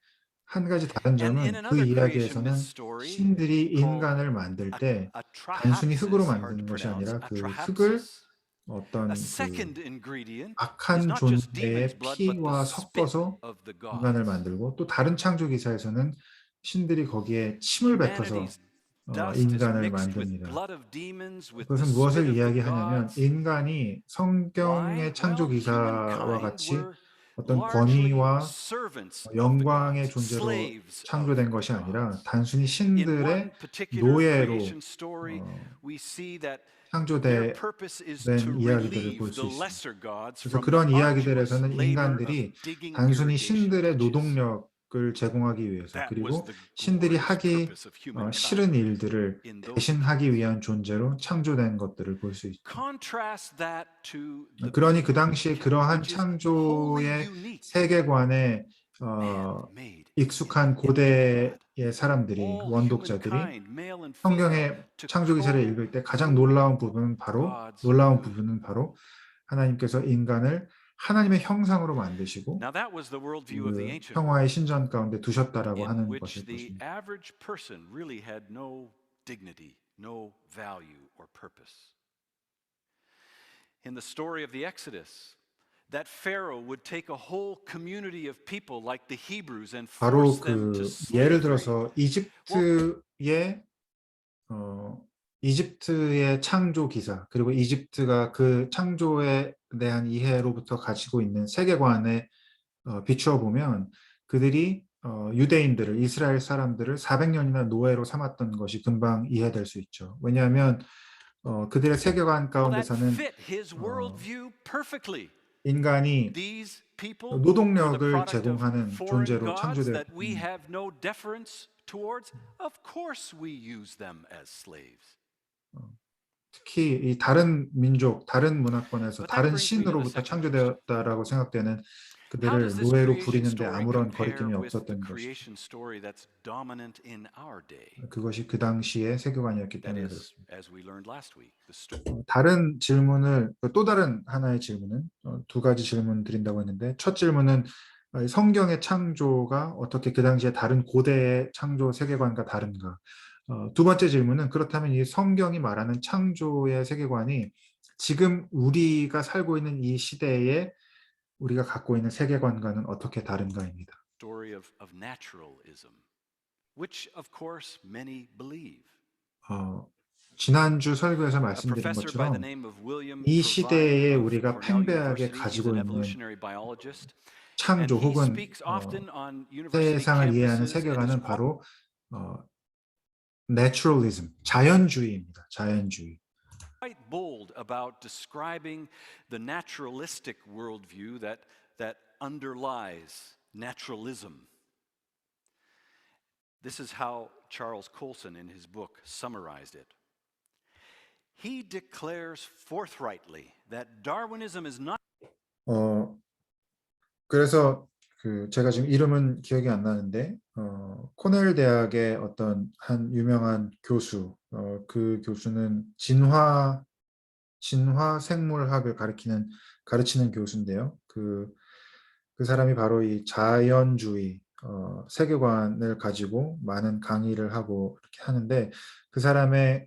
한 가지 다른 And in 점은 그 another creation myth 이야기에서는 story 신들이 called 인간을 만들 때 단순히 흙으로 Atrahasis, hard to 만드는 것이 pronounce, 아니라 그 흙을 Atrahasis, a 어떤 그 second ingredient is 악한 not just demons' 존재의 blood, but the 피와 spit 섞어서 of the 인간을 gods. 만들고 또 다른 창조 기사에서는 신들이 거기에 침을 뱉어서 Humanity's dust is 인간을 mixed with 만듭니다. blood of demons, with the 그것은 spit 무엇을 of the 이야기하냐면 gods. 인간이 Why? 성경의 창조 Well, 기사와 humankind 같이 were 어떤 largely 권위와 servants of the 영광의 gods, 존재로 slaves of 창조된 the 것이 아니라 gods. 단순히 In one 신들의 particular 노예로 creation story, we see that their 창조된 purpose is to 이야기들을 볼 relieve 수 the 있습니다. lesser gods 그래서 from the 그런 arduous 이야기들에서는 labor of 인간들이 digging 단순히 irrigation 신들의 ditches. 노동력을 제공하기 위해서 That was 그리고 the 신들이 glorious 하기 purpose of humankind 싫은 일들을 in those 대신하기 위한 accounts. 존재로 창조된 것들을 볼 수 있죠. Contrast that to the 그러니 그 biblical 당시에 account, 그러한 which is wholly 창조의 unique. 세계관에 Man-made 익숙한 in the image of God. 고대의 사람들이 All 원독자들이 humankind, male and female, 성경의 to 창조 기사를 읽을 때 가장 놀라운 부분은 바로 하나님께서 인간을 하나님의 형상으로 만드시고 Now that was the worldview of the 그 ancient 평화의 world, 신전 가운데 두셨다라고 in 하는 which 것일 the 것입니다. average person really had no dignity, no value or purpose. In the story of the Exodus, that Pharaoh would take a whole community of people like the Hebrews and 바로 force them to 예를 slavery. 들어서 이집트의 창조 기사 그리고 이집트가 그 창조에 대한 이해로부터 가지고 있는 세계관에 비추어 보면 그들이 유대인들을 이스라엘 사람들을 400년이나 노예로 삼았던 것이 금방 이해될 수 있죠. 왜냐하면 그들의 세계관 가운데서는 인간이 노동력을 제공하는 존재로 창조되었습니다. 특히 이 다른 민족, 다른 문화권에서 다른 신으로부터 창조되었다라고 생각되는 그들을 노예로 부리는데 아무런 거리낌이 없었던 것이죠. 그것이 그 당시의 세계관이었기 때문에 그렇습니다. 다른 질문을 또 다른 하나의 질문은 두 가지 질문 드린다고 했는데 첫 질문은 성경의 창조가 어떻게 그 당시에 다른 고대의 창조 세계관과 다른가? 두 번째 질문은 그렇다면 이 성경이 말하는 창조의 세계관이 지금 우리가 살고 있는 이 시대에 우리가 갖고 있는 세계관과는 어떻게 다른가입니다. Story of naturalism, which of course many believe. 지난주 설교에서 말씀드린 것처럼 이 시대에 우리가 팽배하게 가지고 있는 창조 혹은 세상을 이해하는 세계관은 바로 naturalism, 자연주의입니다. 자연주의. Quite bold about describing the naturalistic worldview that underlies naturalism. This is how Charles Colson in his book summarized it. He declares forthrightly that Darwinism is not. 그래서 제가 지금 이름은 기억이 안 나는데 코넬 대학의 어떤 한 유명한 교수, 그 교수는 진화 생물학을 가르치는 교수인데요. 그 사람이 바로 이 자연주의 세계관을 가지고 많은 강의를 하고 이렇게 하는데, 그 사람의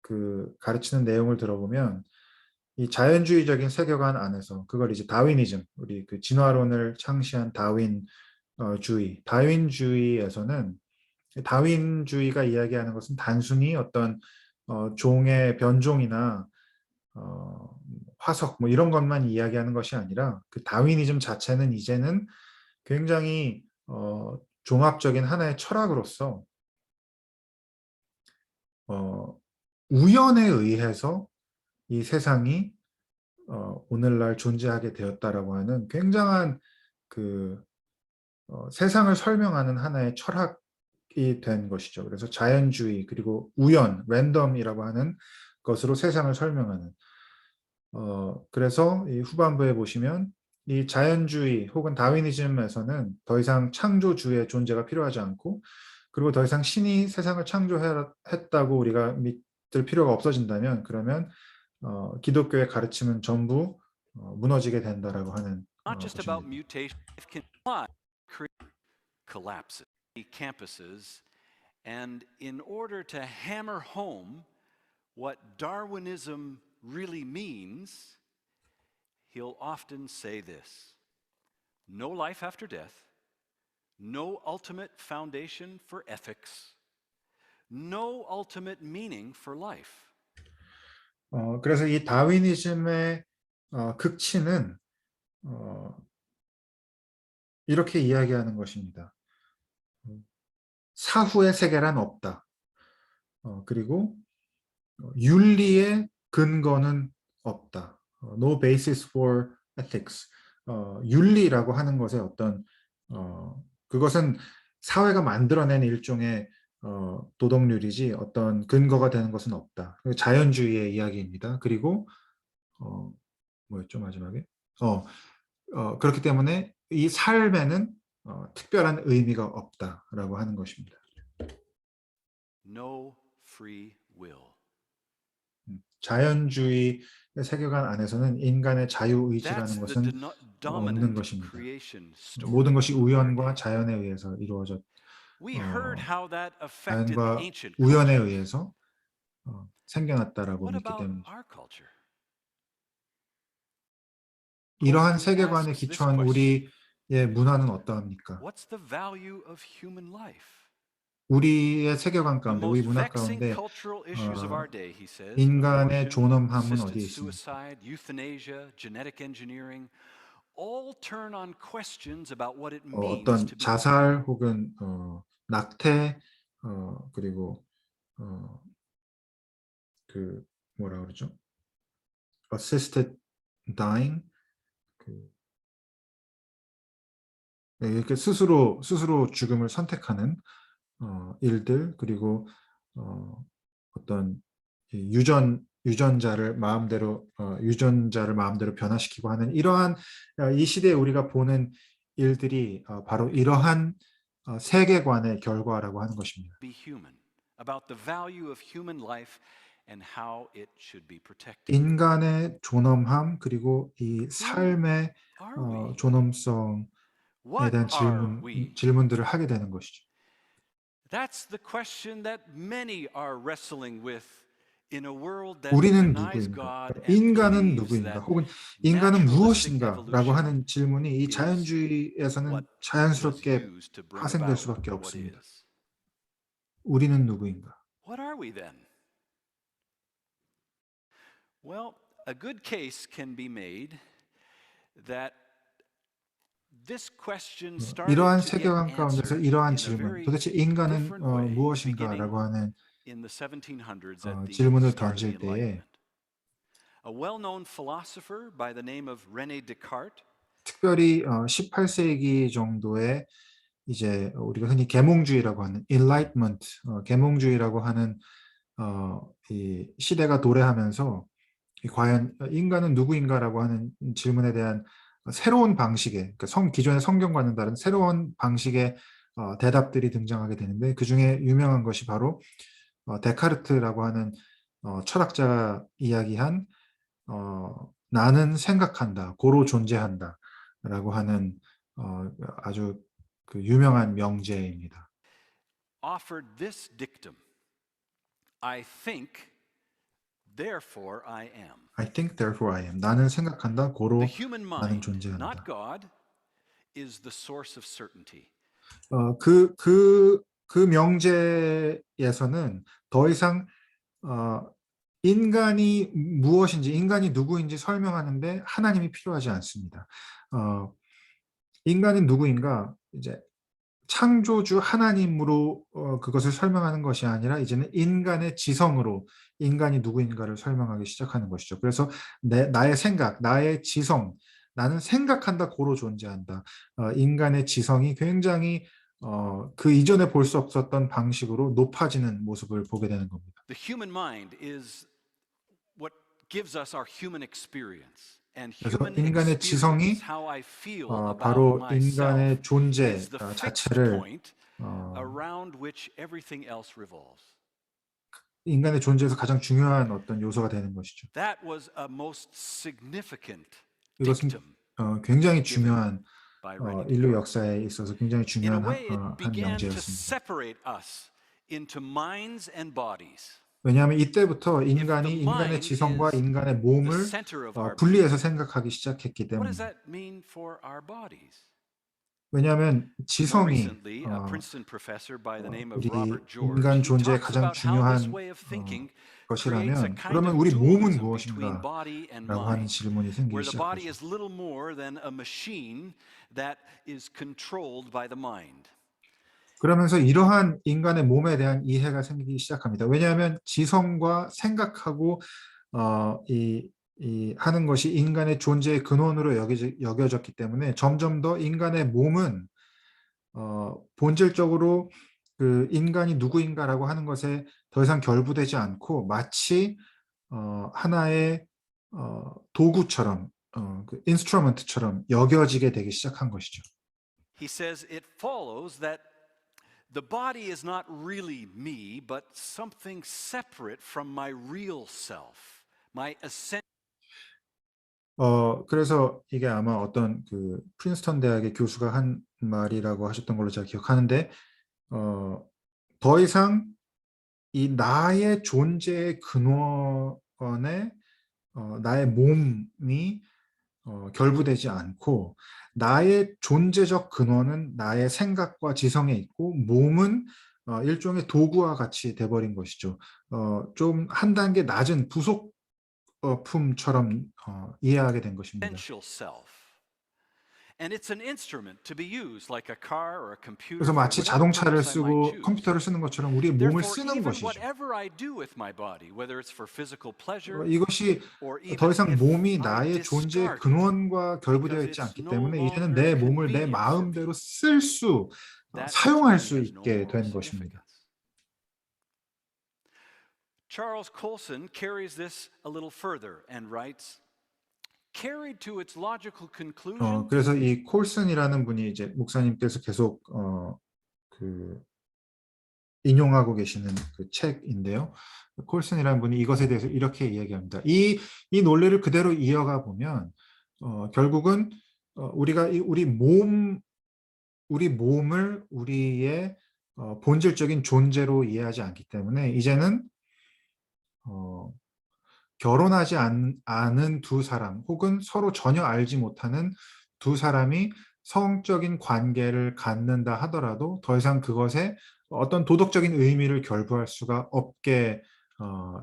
그 가르치는 내용을 들어보면 이 자연주의적인 세계관 안에서 그걸 이제 다윈이즘, 우리 그 진화론을 창시한 다윈주의에서는, 다윈주의가 이야기하는 것은 단순히 어떤 종의 변종이나 화석 뭐 이런 것만 이야기하는 것이 아니라, 그 다윈이즘 자체는 이제는 굉장히 종합적인 하나의 철학으로서 우연에 의해서 이 세상이 오늘날 존재하게 되었다라고 하는 굉장한 그 세상을 설명하는 하나의 철학이 된 것이죠. 그래서 자연주의 그리고 우연, 랜덤이라고 하는 것으로 세상을 설명하는, 그래서 이 후반부에 보시면 이 자연주의 혹은 다윈이즘에서는 더 이상 창조주의 존재가 필요하지 않고, 그리고 더 이상 신이 세상을 창조했다고 우리가 믿을 필요가 없어진다면, 그러면 기독교의 가르침은 전부 무너지게 된다라고 하는 Not just about 것입니다. mutation, life can fly, collapses, campuses, and in order to hammer home what Darwinism really means, he'll often say this: no life after death, no ultimate foundation for ethics, no ultimate meaning for life. 그래서 이 다윈이즘의 극치는 이렇게 이야기하는 것입니다. 사후의 세계란 없다. 그리고 윤리의 근거는 없다. No basis for ethics. 윤리라고 하는 것의 어떤 그것은 사회가 만들어낸 일종의 도덕률이지 어떤 근거가 되는 것은 없다. 자연주의의 이야기입니다. 그리고 뭐였죠 마지막에? 그렇기 때문에 이 삶에는 특별한 의미가 없다라고 하는 것입니다. No free will. 자연주의 세계관 안에서는 인간의 자유의지라는 That's the 것은 없는 dominant 것입니다. creation 모든 story 것이 of our 우연과 day. 자연에 의해서 We heard how that affected 자연과 ancient 우연에 cultures. 의해서 생겨났다라고 What 믿기 about 때문이죠. our culture? 이러한 Tolstoy 세계관에 asks this 기초한 question: 우리의 문화는 어떠합니까? what's the value of human life? 우리의 세계관 The 가운데, 우리 most 문화 vexing 가운데 cultural issues of our day, he says, 인간의 abortion, 존엄함은 assisted 어디에 있습니까? suicide, euthanasia, genetic engineering, all turn on questions about what it means 어떤 to be human. 자살 혹은 낙태, 그리고 그 뭐라 그러죠? assisted dying, 그 이렇게 스스로 죽음을 선택하는 일들, 그리고 어떤 유전자를 마음대로 변화시키고 하는 이러한 이 시대에 우리가 보는 일들이 바로 이러한 세계관의 결과라고 하는 것입니다. Be human, about the value of human life and how it should be protected. 인간의 존엄함 그리고 이 Who 삶의 are we? 존엄성에 What 대한 are we? 질문들을 하게 되는 것이죠. That's the question that many are wrestling with in a world that 우리는 denies 누구인가? God and 인간은 believes 누구인가? that 혹은 인간은 naturalistic 무엇인가라고 evolution 하는 질문이 이 is 자연주의에서는 what was 자연스럽게 used to bring 파생될 about 수밖에 what 없습니다. is. 우리는 누구인가? What are we then? Well, a good case can be made that this question started 이러한 to get 세계관 가운데서 answered 이러한 in a 질문, very 도대체 인간은 different way beginning 무엇인가라고 하는 in the 1700s at the 질문을 start of the 던질 때에, Enlightenment. A well-known philosopher by the name of René Descartes 특별히 18세기 정도에 이제 우리가 흔히 계몽주의라고 하는 Enlightenment, 계몽주의라고 하는 이 시대가 도래하면서 과연 인간은 누구인가라고 하는 질문에 대한 새로운 방식의, 그러니까 기존의 성경과는 다른 새로운 방식의 대답들이 등장하게 되는데, 그 중에 유명한 것이 바로 데카르트라고 하는 철학자가 이야기한 나는 생각한다, 고로 존재한다라고 하는 아주 그 유명한 명제입니다. Offered this dictum: I think, therefore I am. I think, therefore I am. 나는 생각한다, The 고로 human 나는 mind, not 존재한다. God, is the source of certainty. 그 명제에서는 더 이상 인간이 무엇인지, 인간이 누구인지 설명하는데 하나님이 필요하지 않습니다. 인간은 누구인가? 이제 창조주 하나님으로 그것을 설명하는 것이 아니라 이제는 인간의 지성으로 인간이 누구인가를 설명하기 시작하는 것이죠. 그래서 나의 생각, 나의 지성, 나는 생각한다, 고로 존재한다. 인간의 지성이 굉장히 그 이전에 볼 수 없었던 방식으로 높아지는 모습을 보게 되는 겁니다. The human mind is what gives us our human experience. And 그래서 human 인간의 experience, 지성이 how I feel about 바로 myself, 인간의 존재 is the fixed 자체를 point around which everything else revolves. 인간의 존재에서 가장 중요한 어떤 요소가 되는 것이죠. That was a most significant 이것은 dictum 굉장히 given 중요한 by Rene 인류 Descartes. 역사에 있어서 굉장히 In a 중요한 way, it 한 began to 명제였습니다. separate us into minds and bodies. 왜냐하면 이때부터 If the 인간이 인간의 mind 지성과 is 인간의 the 몸을 center of our 분리해서 being, 생각하기 시작했기 what does 때문에. that mean for our bodies? 왜냐하면 More 지성이 recently, a Princeton professor by the name of 우리 Robert George, 인간 he 존재의 talks 가장 about how this 중요한 way of thinking creates a 것이라면 kind 그러면 of 우리 몸은 dualism between 무엇인가? body and 라고 하는 mind, 질문이 생기기 where the body 시작하죠. is little more than a machine that is controlled by the mind. 그러면서 이러한 인간의 몸에 대한 이해가 생기기 시작합니다. 왜냐하면 지성과 생각하고 하는 것이 인간의 존재의 근원으로 여겨졌기 때문에 점점 더 인간의 몸은 본질적으로 그 인간이 누구인가라고 하는 것에 더 이상 결부되지 않고 마치 하나의 도구처럼, 그 인스트루먼트처럼 여겨지게 되기 시작한 것이죠. He says it follows that the body is not really me, but something separate from my real self, my essential. 그래서 이게 아마 어떤 그 프린스턴 대학의 교수가 한 말이라고 하셨던 걸로 제가 기억하는데, 더 이상 이 나의 존재의 근원에 나의 몸이 결부되지 않고 나의 존재적 근원은 나의 생각과 지성에 있고 몸은 일종의 도구와 같이 돼버린 것이죠. 좀 한 단계 낮은 부속품처럼 이해하게 된 것입니다. And it's an instrument to be used like a car or a computer 그래서 for 마치 whatever 자동차를 purpose I might 쓰고 choose. 컴퓨터를 쓰는 것처럼 우리의 몸을 Therefore, 쓰는 even 것이죠. whatever I do with my body, whether it's for physical pleasure 이것이 or 더 even 이상 if 몸이 I 나의 존재의 discard it 근원과 결부되어 because 있지 it's 않기 no 때문에 이제는 longer 내 몸을 내 convenient for me, 마음대로 that 사용할 ultimately 수 has no 있게 moral 된 것입니다. significance. Charles Colson carries this a little further and writes, carried to its logical conclusion. 그래서 이 콜슨이라는 분이 이제 목사님께서 계속 그 인용하고 계시는 그 책인데요. 콜슨이라는 분이 이것에 대해서 이렇게 이야기합니다. 이 논리를 그대로 이어가 보면 결국은 우리가 우리 몸을 우리의 본질적인 존재로 이해하지 않기 때문에 이제는 결혼하지 않은 두 사람 혹은 서로 전혀 알지 못하는 두 사람이 성적인 관계를 갖는다 하더라도 더 이상 그것에 어떤 도덕적인 의미를 결부할 수가 없게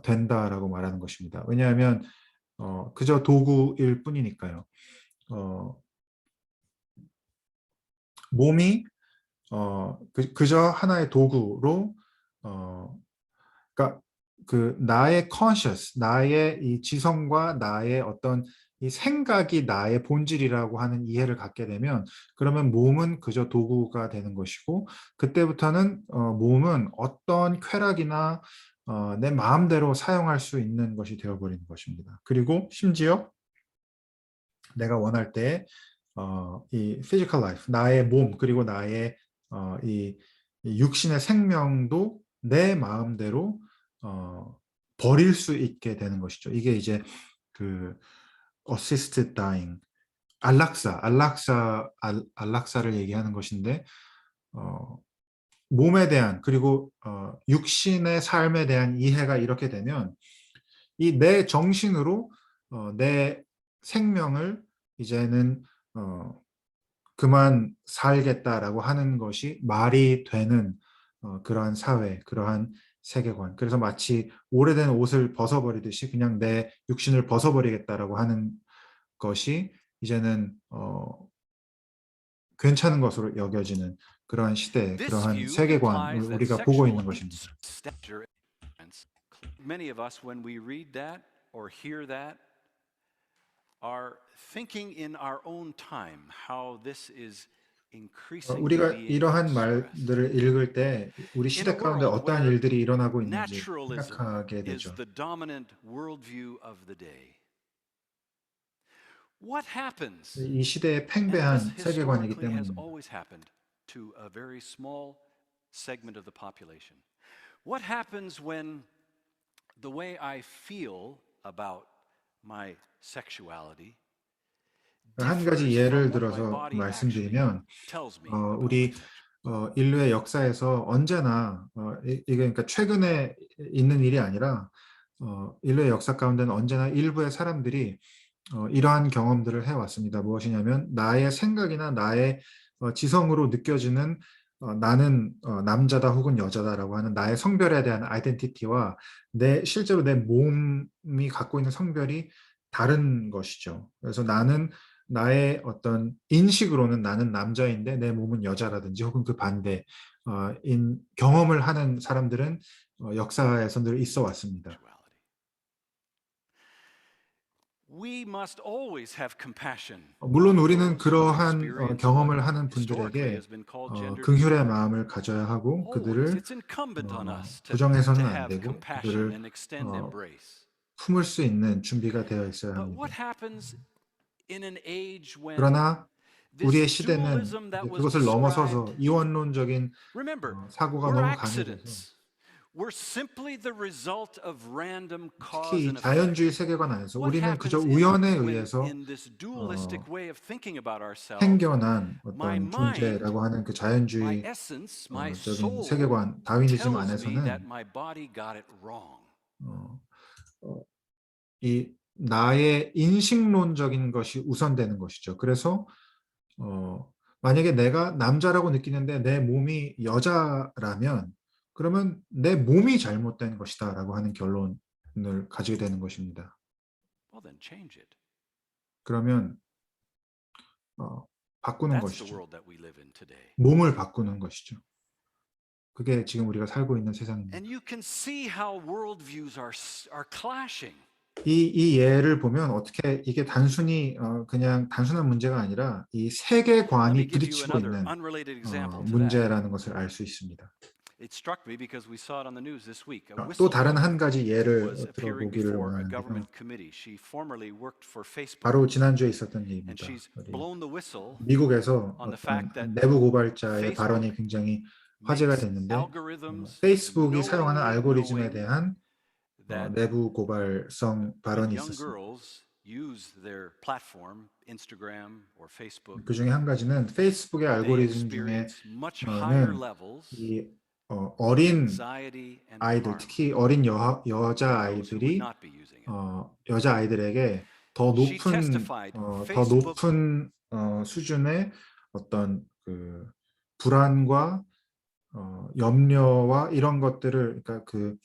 된다라고 말하는 것입니다. 왜냐하면 그저 도구일 뿐이니까요. 몸이 그저 하나의 도구로 그러니까 그 나의 conscious, 나의 이 지성과 나의 어떤 이 생각이 나의 본질이라고 하는 이해를 갖게 되면 그러면 몸은 그저 도구가 되는 것이고 그때부터는 몸은 어떤 쾌락이나 내 마음대로 사용할 수 있는 것이 되어버리는 것입니다. 그리고 심지어 내가 원할 때 이 physical life, 나의 몸 그리고 나의 이 육신의 생명도 내 마음대로 버릴 수 있게 되는 것이죠. 이게 이제 그 assisted dying, 안락사를 얘기하는 것인데 몸에 대한 그리고 육신의 삶에 대한 이해가 이렇게 되면 이 내 정신으로 내 생명을 이제는 그만 살겠다라고 하는 것이 말이 되는 그러한 사회, 그러한 세계관. 그래서 마치 오래된 옷을 벗어버리듯이 그냥 내 육신을 벗어버리겠다라고 하는 것이 이제는 괜찮은 것으로 여겨지는 그러한 시대, 그러한 세계관을 우리가 보고 있는 것입니다. Many of us, when we read that or hear that, are thinking in our own time how this is increasingly 우리가 being 이러한 expressed. 말들을 읽을 때 우리 In a 시대 가운데 world 어떠한 where 일들이 일어나고 있는지 naturalism 생각하게 is 되죠. the dominant worldview of the day. What happens? 이 시대의 And this 팽배한 세계관이기 historically has 때문입니다. always happened to a very small segment of the population. What happens when the way I feel about my sexuality 한 가지 differs 예를 from what my 들어서 body actually 말씀드리면 tells me about my 우리 sexuality? 인류의 역사에서 언제나 이게 그러니까 최근에 있는 일이 아니라 인류의 역사 가운데는 언제나 일부의 사람들이 이러한 경험들을 해왔습니다. 무엇이냐면 나의 생각이나 나의 지성으로 느껴지는 나는 남자다 혹은 여자다라고 하는 나의 성별에 대한 아이덴티티와 실제로 내 몸이 갖고 있는 성별이 다른 것이죠. 그래서 나는 나의 어떤 인식으로는 나는 남자인데 내 몸은 여자라든지 혹은 그 반대 경험을 하는 사람들은 역사에서 늘 있어 왔습니다. 물론 우리는 그러한 경험을 하는 분들에게 긍휼의 마음을 가져야 하고 그들을 부정해서는 안 되고 그들을 품을 수 있는 준비가 되어 있어야 합니다. 그러나 우리의 시대는 그것을 넘어서서 이원론적인 사고가 너무 강해져서 특히 이 자연주의 세계관 안에서 우리는 그저 우연에 의해서 생겨난 어떤 존재라고 하는 그 자연주의적인 세계관, 다윈이즘 안에서는 이 나의 인식론적인 것이 우선되는 것이죠. 그래서 만약에 내가 남자라고 느끼는데 내 몸이 여자라면 그러면 내 몸이 잘못된 것이다 라고 하는 결론을 가지게 되는 것입니다. 그러면 바꾸는 것이죠. 몸을 바꾸는 것이죠. 그게 지금 우리가 살고 있는 세상입니다. 이 예를 보면 어떻게 이게 단순히 그냥 단순한 문제가 아니라 이 세계관이 부딪히고 있는 문제라는 것을 알 수 있습니다. 또 다른 한 가지 예를 들어보기를 원하는데요. 바로 지난주에 있었던 일입니다. 미국에서 어떤 내부 고발자의 발언이 굉장히 화제가 됐는데 페이스북이 사용하는 알고리즘에 대한 내부 고발성 발언이 있었습니다. 그 중에 한 가지는 페이스북의 알고리즘 중에는 이 어린 아이들, 특히 어린 여자 아이들에게 더 높은 수준의 어떤 그 불안과 염려와 이런 것들을 그러니까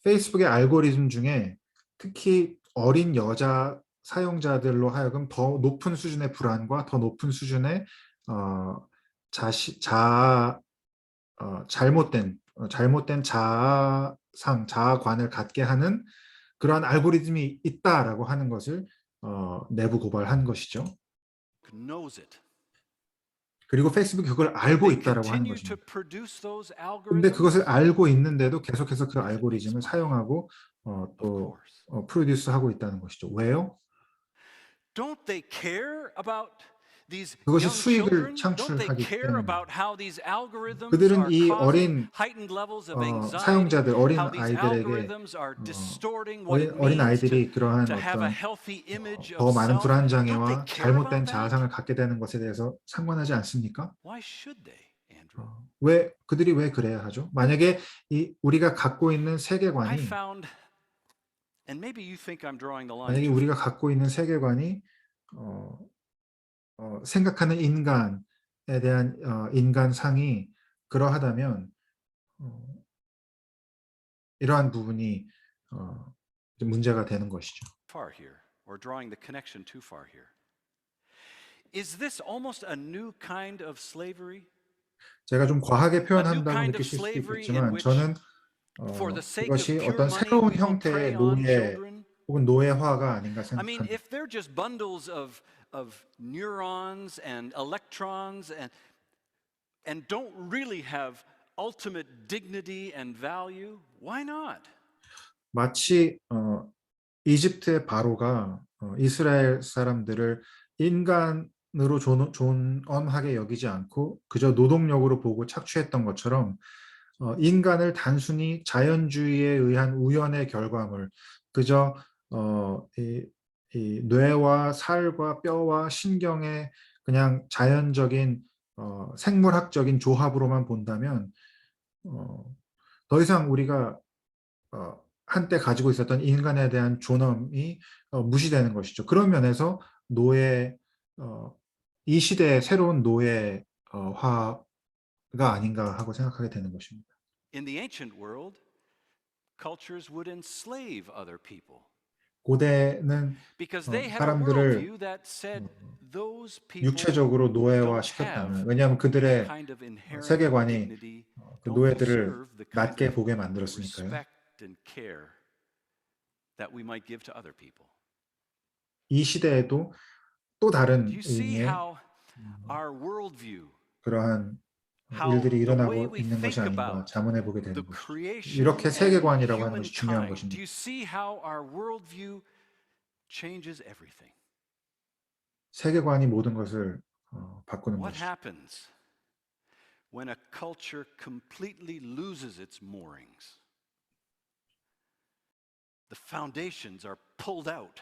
페이스북의 알고리즘 중에 특히 어린 여자 사용자들로 하여금 더 높은 수준의 불안과 더 높은 수준의 잘못된 자아관을 갖게 하는 그러한 알고리즘이 있다라고 하는 것을 내부 고발한 것이죠. 그리고 페이스북이 그걸 알고 있다라고 하는 것입니다. 근데 그것을 알고 있는데도 계속해서 그 알고리즘을 사용하고 또 프로듀스하고 있다는 것이죠. 왜요? these 그것이 young 수익을 children, don't they 창출하기 care 때문에 about how these algorithms 그들은 are 이 causing 어린 heightened levels of anxiety, 사용자들, 어린 how these 아이들에게 algorithms are distorting what it 어린 means 아이들이 그러한 to have a 어떤 healthy image of 더 많은 self? 불안 Don't they 장애와 care 잘못된 about that? 자아상을 갖게 되는 것에 대해서 상관하지 않습니까? Why should they, Andrew? 왜 그들이 왜 그래야 하죠? 만약에 우리가 갖고 있는 I 세계관이 found, and maybe you think I'm drawing the line 만약에 too 우리가 far. 갖고 있는 세계관이 어, 생각하는 인간에 대한 인간상이 그러하다면 이러한 부분이 좀 문제가 되는 것이죠. Far here, or drawing the connection too far here. Is this almost a new kind of slavery? 제가 좀 과하게 A new 표현한다고 kind of 느끼실 수도 slavery in 있겠지만 which, 저는 for the sake of 이것이 pure 어떤 money, 새로운 we will 형태의 prey on 노예 children? 혹은 노예화가 아닌가 I mean, 생각합니다. if they're just bundles of neurons and electrons and don't really have ultimate dignity and value, why not? 마치 이집트의 바로가 이스라엘 사람들을 인간으로 존엄하게 여기지 않고 그저 노동력으로 보고 착취했던 것처럼 인간을 단순히 자연주의에 의한 우연의 결과물, 그저 이 뇌와 살과 뼈와 신경의 그냥 자연적인 생물학적인 조합으로만 본다면 더 이상 우리가 한때 가지고 있었던 인간에 대한 존엄이 무시되는 것이죠. 그런 면에서 노예 이 시대의 새로운 노예화가 아닌가 하고 생각하게 되는 것입니다. In the ancient world, cultures would enslave other people 고대는 because they had a 사람들을 worldview that said those people 육체적으로 don't 노예화시켰다면, have 왜냐하면 the 그들의 kind of inherent 세계관이 dignity, 그 don't 노예들을 deserve the kind 낮게 of 보게 만들었으니까요. respect and care that we might give to other people. 이 시대에도 또 Do 다른 you see 의미의 how our worldview, 그러한 how 일들이 the way 일어나고 we 있는 것이 think 아닌가 about 자문해 보게 the 되는 것이죠. creation 이렇게 and 세계관이라고 하는 것이 중요한 humankind, do 것입니다. you see how our worldview changes everything? 세계관이 모든 것을 바꾸는 What 것이죠. happens when a culture completely loses its moorings? The foundations are pulled out.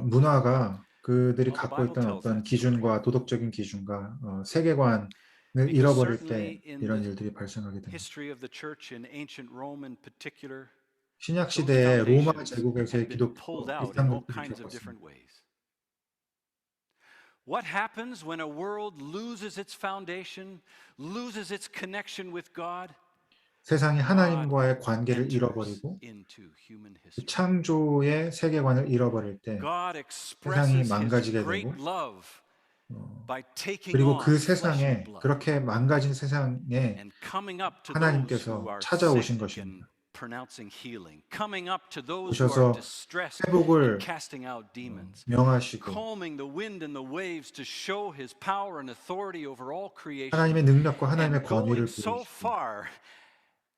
문화가 그들이 Well, the 갖고 Bible 있던 tells 어떤 that story. 기준과 도덕적인 기준과 세계관을 Because 잃어버릴 certainly 때 in 이런 the 일들이 발생하게 됩니다. history of the church in ancient Rome in particular, 신약 those 시대의 로마 foundations 제국에서의 had been pulled 기독교 out in all 이스lam들이 kinds of 겪었습니다. different ways. What happens when a world loses its foundation, loses its connection with God? 세상이 God 하나님과의 관계를 enters 잃어버리고 into human 그 history. 창조의 세계관을 잃어버릴 때 God 세상이 expresses his 망가지게 great 되고 love by taking 그리고 on 그 flesh and 세상에 blood 그렇게 망가진 세상에 and coming up to those who 하나님께서 are 찾아오신 sick and 것입니다. pronouncing healing, coming up to those who are 오셔서 distressed and 회복을 casting out demons, 명하시고 calming the wind and the waves to show his power and authority over all creation, 하나님의 능력과 and 하나님의 going 권위를 so 부르시고 far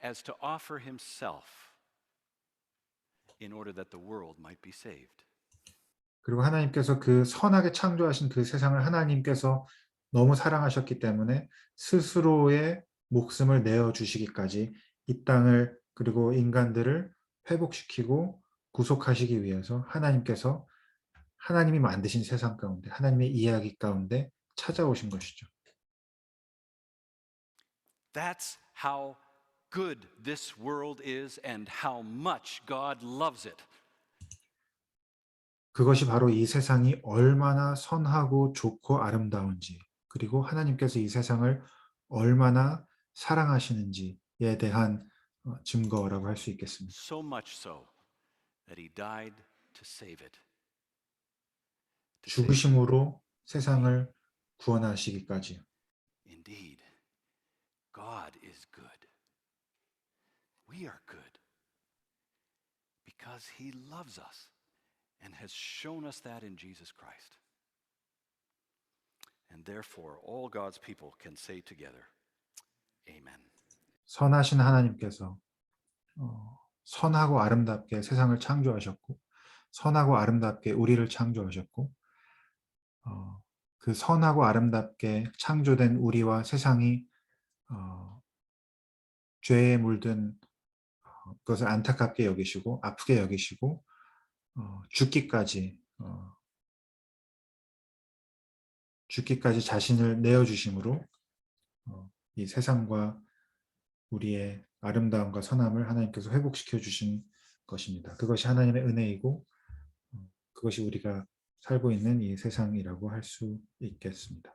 as to offer himself in order that the world might be saved. 그리고 하나님께서 그 선하게 창조하신 그 세상을 하나님께서 너무 사랑하셨기 때문에 스스로의 목숨을 내어주시기까지 이 땅을 그리고 인간들을 회복시키고 구속하시기 위해서 하나님께서 하나님이 만드신 세상 가운데 하나님의 이야기 가운데 찾아오신 것이죠. That's how good this world is and how much God loves it. 그것이 바로 이 세상이 얼마나 선하고 좋고 아름다운지 그리고 하나님께서 이 세상을 얼마나 사랑하시는지에 대한 증거라고 할 수 있겠습니다. So much so that he died to save it. 죽으심으로 세상을 구원하시기까지요. Indeed, God is good. We are good because he loves us and has shown us that in Jesus Christ. And therefore, all God's people can say together, Amen. 선하신 하나님께서 선하고 아름답게 세상을 창조하셨고 선하고 아름답게 우리를 창조하셨고 그 선하고 아름답게 창조된 우리와 세상이 죄에 물든 그것을 안타깝게 여기시고 아프게 여기시고 죽기까지 자신을 내어주심으로 이 세상과 우리의 아름다움과 선함을 하나님께서 회복시켜 주신 것입니다. 그것이 하나님의 은혜이고 그것이 우리가 살고 있는 이 세상이라고 할 수 있겠습니다.